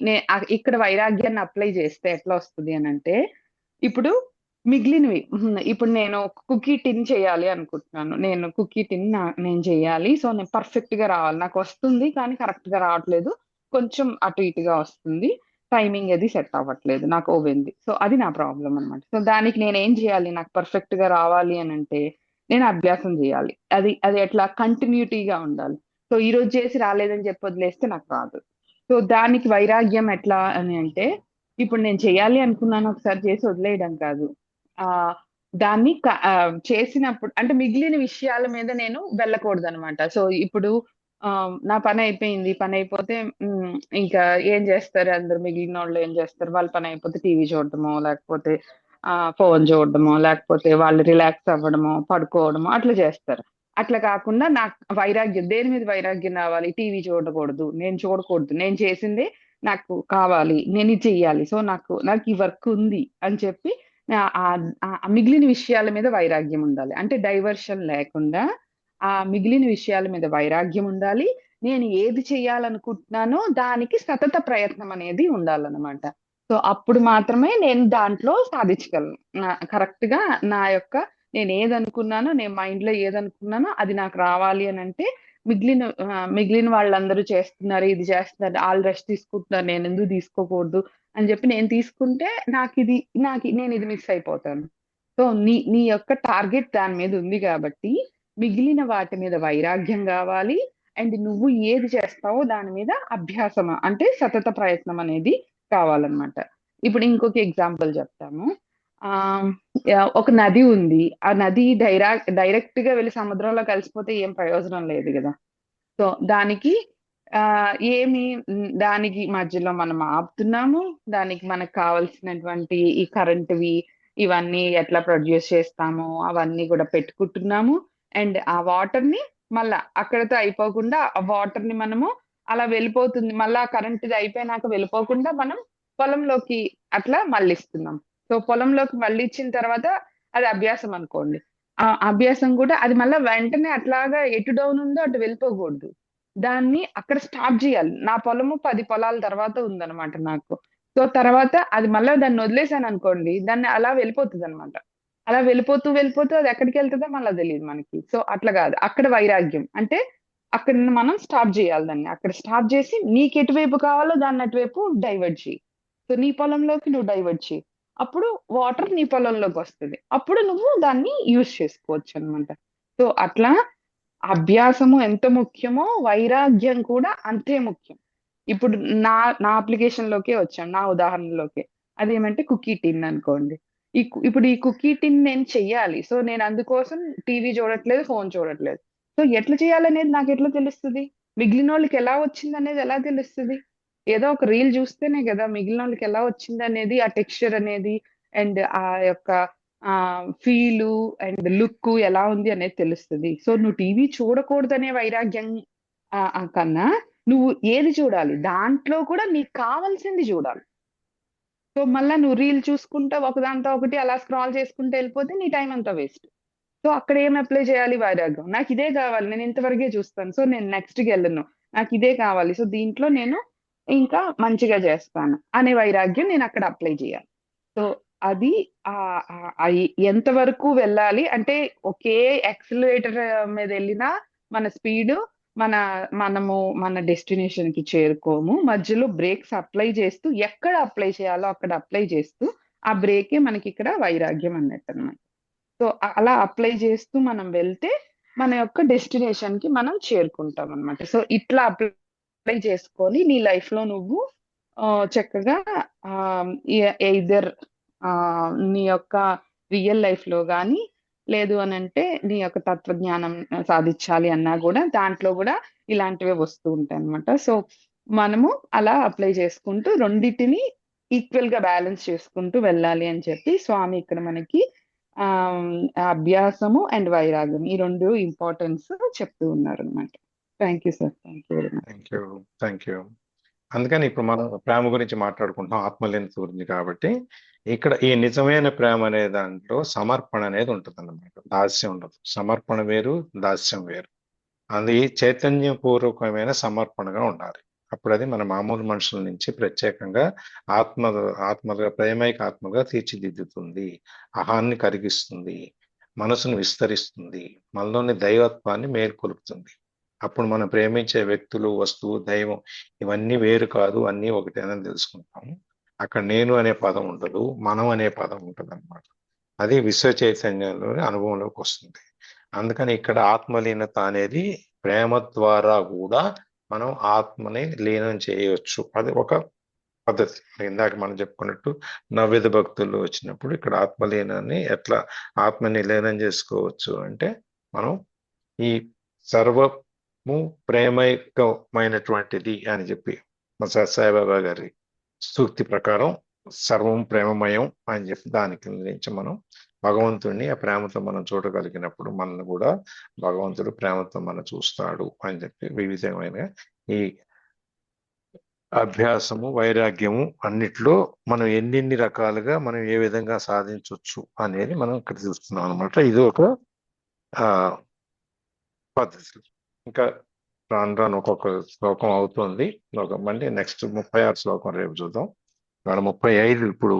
ఇక్కడ వైరాగ్యాన్ని అప్లై చేస్తే ఎట్లా వస్తుంది అని అంటే, ఇప్పుడు మిగిలినవి ఇప్పుడు నేను కుకీ టిన్ చేయాలి అనుకుంటున్నాను. నేను కుకీ టిన్ నేను చేయాలి. సో నేను పర్ఫెక్ట్ గా రావాలి, నాకు వస్తుంది కానీ కరెక్ట్ గా రావట్లేదు, కొంచెం అటు ఇటుగా వస్తుంది, టైమింగ్ అది సెట్ అవ్వట్లేదు, నాకు ఓవెన్ది. సో అది నా ప్రాబ్లం అన్నమాట. సో దానికి నేను ఏం చేయాలి? నాకు పర్ఫెక్ట్ గా రావాలి అని అంటే నేను అభ్యాసం చేయాలి. అది ఎట్లా కంటిన్యూటీగా ఉండాలి. సో ఈ రోజు చేసి రాలేదని చెప్పి వదిలేస్తే నాకు రాదు. సో దానికి వైరాగ్యం ఎట్లా అని అంటే, ఇప్పుడు నేను చేయాలి అనుకున్నాను, ఒకసారి చేసి వదిలేయడం కాదు. ఆ దాన్ని చేసినప్పుడు అంటే మిగిలిన విషయాల మీద నేను వెళ్ళకూడదు అనమాట. సో ఇప్పుడు నా పని అయిపోయింది, పని అయిపోతే ఇంకా ఏం చేస్తారు అందరు, మిగిలిన వాళ్ళు ఏం చేస్తారు? వాళ్ళ పని అయిపోతే టీవీ చూడడమో, లేకపోతే ఫోన్ చూడడమో, లేకపోతే వాళ్ళు రిలాక్స్ అవ్వడమో, పడుకోవడమో అట్లా చేస్తారు. అట్లా కాకుండా నాకు వైరాగ్యం, దేని మీద వైరాగ్యం రావాలి? టీవీ చూడకూడదు, నేను చూడకూడదు, నేను చేసిందే నాకు కావాలి, నేను ఇది చెయ్యాలి, సో నాకు ఈ వర్క్ ఉంది అని చెప్పి ఆ మిగిలిన విషయాల మీద వైరాగ్యం ఉండాలి. అంటే డైవర్షన్ లేకుండా ఆ మిగిలిన విషయాల మీద వైరాగ్యం ఉండాలి. నేను ఏది చేయాలనుకుంటున్నానో దానికి సతత ప్రయత్నం అనేది ఉండాలన్నమాట. సో అప్పుడు మాత్రమే నేను దాంట్లో సాధించగలను. కరెక్ట్ గా నా యొక్క నేను ఏదనుకున్నానో, నేను మైండ్ లో ఏదనుకున్నానో అది నాకు రావాలి అని అంటే, మిగిలిన వాళ్ళందరూ చేస్తున్నారు, ఇది చేస్తున్నారు, వాళ్ళు రెస్ట్ తీసుకుంటున్నారు, నేను ఎందుకు తీసుకోకూడదు అని చెప్పి నేను తీసుకుంటే నేను ఇది మిస్ అయిపోతాను. సో నీ యొక్క టార్గెట్ దాని మీద ఉంది కాబట్టి మిగిలిన వాటి మీద వైరాగ్యం కావాలి. అండ్ నువ్వు ఏది చేస్తావో దాని మీద అభ్యాసం, అంటే సతత ప్రయత్నం అనేది కావాలన్నమాట. ఇప్పుడు ఇంకొక ఎగ్జాంపుల్ చెప్తాము. ఒక నది ఉంది, ఆ నది డైరెక్ట్ గా వెళ్ళి సముద్రంలో కలిసిపోతే ఏం ప్రయోజనం లేదు కదా. సో దానికి దానికి మధ్యలో మనం ఆపుతున్నాము, దానికి మనకు కావాల్సినటువంటి ఈ కరెంట్వి ఇవన్నీ ఎట్లా ప్రొడ్యూస్ చేస్తామో అవన్నీ కూడా పెట్టుకుంటున్నాము. అండ్ ఆ వాటర్ ని మళ్ళా అక్కడతో అయిపోకుండా, ఆ వాటర్ ని మనము అలా వెళ్ళిపోతుంది, మళ్ళా కరెంట్ అయిపోయినాక వెళ్ళిపోకుండా మనం పొలంలోకి అట్లా మళ్ళిస్తున్నాం. సో పొలంలోకి మళ్ళించిన తర్వాత అది అభ్యాసం అనుకోండి. ఆ అభ్యాసం కూడా అది మళ్ళీ వెంటనే అట్లాగా ఎటు డౌన్ ఉందో అటు వెళ్ళిపోకూడదు, దాన్ని అక్కడ స్టాప్ చేయాలి. నా పొలము 10 పొలాల తర్వాత ఉందన్నమాట నాకు. సో తర్వాత అది మళ్ళీ దాన్ని వదిలేసాను అనుకోండి, దాన్ని అలా వెళ్ళిపోతుంది అనమాట. అలా వెళ్ళిపోతూ అది ఎక్కడికి వెళ్తుందో మళ్ళీ తెలియదు మనకి. సో అట్లా కాదు, అక్కడ వైరాగ్యం అంటే అక్కడ మనం స్టాప్ చేయాలి, దాన్ని అక్కడ స్టాప్ చేసి నీకు ఎటువైపు కావాలో దాన్ని అటువైపు డైవర్ట్ చేయి. సో నీ పొలంలోకి నువ్వు డైవర్ట్ చేయి, అప్పుడు వాటర్ నీ పొలంలోకి వస్తుంది, అప్పుడు నువ్వు దాన్ని యూజ్ చేసుకోవచ్చు అనమాట. సో అట్లా అభ్యాసము ఎంత ముఖ్యమో వైరాగ్యం కూడా అంతే ముఖ్యం. ఇప్పుడు నా అప్లికేషన్ లోకే వచ్చాం, నా ఉదాహరణలోకే. అదేమంటే కుకీ టిన్ అనుకోండి. ఇప్పుడు ఈ కుకీ టిన్ నేను చెయ్యాలి. సో నేను అందుకోసం టీవీ చూడట్లేదు, ఫోన్ చూడట్లేదు. సో ఎట్లా చేయాలనేది నాకు ఎట్లా తెలుస్తుంది? మిగిలిన వాళ్ళకి ఎలా వచ్చింది అనేది ఎలా తెలుస్తుంది? ఏదో ఒక రీల్ చూస్తేనే కదా మిగిలిన వాళ్ళకి ఎలా వచ్చింది అనేది, ఆ టెక్స్చర్ అనేది అండ్ ఆ యొక్క ఫీలు అండ్ లుక్ ఎలా ఉంది అనేది తెలుస్తుంది. సో నువ్వు టీవీ చూడకూడదనే వైరాగ్యం కన్నా నువ్వు ఏది చూడాలి, దాంట్లో కూడా నీకు కావాల్సింది చూడాలి. సో మళ్ళా నువ్వు రీల్ చూసుకుంటా ఒకదాంతో ఒకటి అలా స్క్రాల్ చేసుకుంటూ వెళ్ళిపోతే నీ టైం అంతా వేస్ట్. సో అక్కడ ఏం అప్లై చేయాలి? వైరాగ్యం. నాకు ఇదే కావాలి, నేను ఇంతవరకే చూస్తాను, సో నేను నెక్స్ట్కి వెళ్ళను, నాకు ఇదే కావాలి, సో దీంట్లో నేను ఇంకా మంచిగా చేస్తాను అనే వైరాగ్యం నేను అక్కడ అప్లై చేయాలి. సో అది ఎంతవరకు వెళ్ళాలి అంటే, ఒకే యాక్సిలరేటర్ మీద వెళ్ళినా మన స్పీడ్ మనము మన డెస్టినేషన్ కి చేరుకోము. మధ్యలో బ్రేక్స్ అప్లై చేస్తూ, ఎక్కడ అప్లై చేయాలో అక్కడ అప్లై చేస్తూ, ఆ బ్రేకే మనకి ఇక్కడ వైరాగ్యం అన్నట్టు అన్నమాట. సో అలా అప్లై చేస్తూ మనం వెళ్తే మన యొక్క డెస్టినేషన్ కి మనం చేరుకుంటాం అన్నమాట. సో ఇట్లా అప్లై చేసుకొని నీ లైఫ్ లో నువ్వు చక్కగా ఎయిదర్ నీ యొక్క రియల్ లైఫ్ లో కానీ, లేదు అని అంటే నీ యొక్క తత్వజ్ఞానం సాధించాలి అన్నా కూడా దాంట్లో కూడా ఇలాంటివే వస్తూ ఉంటాయి అనమాట. సో మనము అలా అప్లై చేసుకుంటూ రెండింటిని ఈక్వల్ గా బ్యాలెన్స్ చేసుకుంటూ వెళ్ళాలి అని చెప్పి స్వామి ఇక్కడ మనకి అభ్యాసము అండ్ వైరాగ్యం ఈ రెండు ఇంపార్టెన్స్ చెప్తూ ఉన్నారు అనమాట. Thank you sir. Thank you very much. Thank you. అందుకని ఇప్పుడు మనం ప్రేమ గురించి మాట్లాడుకుంటున్నాం, ఆత్మలీనత గురించి. కాబట్టి ఇక్కడ ఈ నిజమైన ప్రేమ అనే దాంట్లో సమర్పణ అనేది ఉంటుంది అన్నమాట. దాస్యం ఉండదు. సమర్పణ వేరు, దాస్యం వేరు. అది చైతన్యపూర్వకమైన సమర్పణగా ఉండాలి. అప్పుడు అది మన మామూలు మనుషుల నుంచి ప్రత్యేకంగా ఆత్మ ఆత్మగా, ప్రేమైక ఆత్మగా తీర్చిదిద్దుతుంది. అహాన్ని కరిగిస్తుంది, మనసును విస్తరిస్తుంది, మనలోని దైవత్వాన్ని మేల్కొలుపుతుంది. అప్పుడు మనం ప్రేమించే వ్యక్తులు, వస్తువు, దైవం ఇవన్నీ వేరు కాదు, అన్నీ ఒకటేనని తెలుసుకుంటాం. అక్కడ నేను అనే పదం ఉండదు, మనం అనే పదం ఉంటుంది అనమాట. అది విశ్వ చైతన్యంలోని అనుభవంలోకి వస్తుంది. అందుకని ఇక్కడ ఆత్మలీనత అనేది ప్రేమ ద్వారా కూడా మనం ఆత్మని లీనం చేయవచ్చు. అది ఒక పద్ధతి. ఇందాక మనం చెప్పుకున్నట్టు నవ్విద భక్తుల్లో వచ్చినప్పుడు ఇక్కడ ఆత్మలీనాన్ని ఎట్లా ఆత్మని లీనం చేసుకోవచ్చు అంటే, మనం ఈ సర్వము ప్రేమైకమైనటువంటిది అని చెప్పి మన సాయిబాబా గారి సూక్తి ప్రకారం సర్వం ప్రేమమయం అని చెప్పి దానికి నుంచి మనం భగవంతుడిని ఆ ప్రేమతో మనం చూడగలిగినప్పుడు మనల్ని కూడా భగవంతుడు ప్రేమతో మనం చూస్తాడు అని చెప్పి వివిధమైన ఈ అభ్యాసము, వైరాగ్యము అన్నిట్లో మనం ఎన్ని రకాలుగా మనం ఏ విధంగా సాధించవచ్చు అనేది మనం ఇక్కడ చూస్తున్నాం అనమాట. ఇది ఒక పద్ధతి. ఇంకా రాను రాను ఒక్కొక్క శ్లోకం అవుతుంది. మళ్ళీ నెక్స్ట్ 36 శ్లోకం రేపు చూద్దాం. ఇవాళ 35 ఇప్పుడు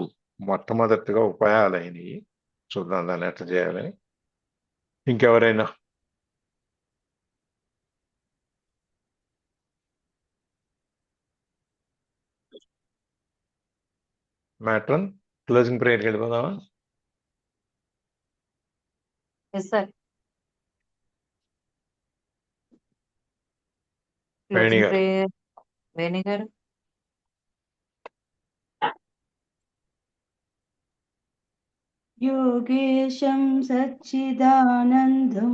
మొట్టమొదటిగా ఉపాయాలు అయినాయి. చూద్దాం దాన్ని ఎట్లా చేయాలని. ఇంకెవరైనా మ్యాట్రన్ క్లోజింగ్ ప్రేయర్కి వెళ్ళిపోదామా? Yes sir. వేణి క్లోజింగ్ గారు. ప్రేయర్ వేణి గారు. योगेशं सच्चिदानन्दं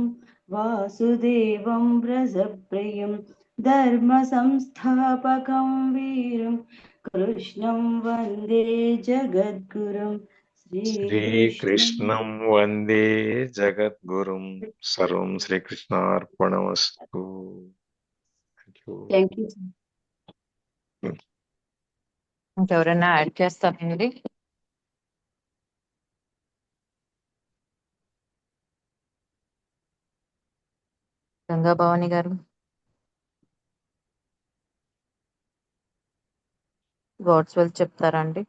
वासुदेवं व्रजप्रियं धर्मसंस्थापकं वीरं कृष्णं वन्दे जगद्गुरुं శ్రీకృష్ణం వందే జగద్గురుం. సర్వం శ్రీకృష్ణార్పణమస్తు. Thank you. ఇంకెవరైనా యాడ్ చేస్తారండి? గంగా భవాని గారు, గాడ్స్ వెల్ చెప్తారా అండి?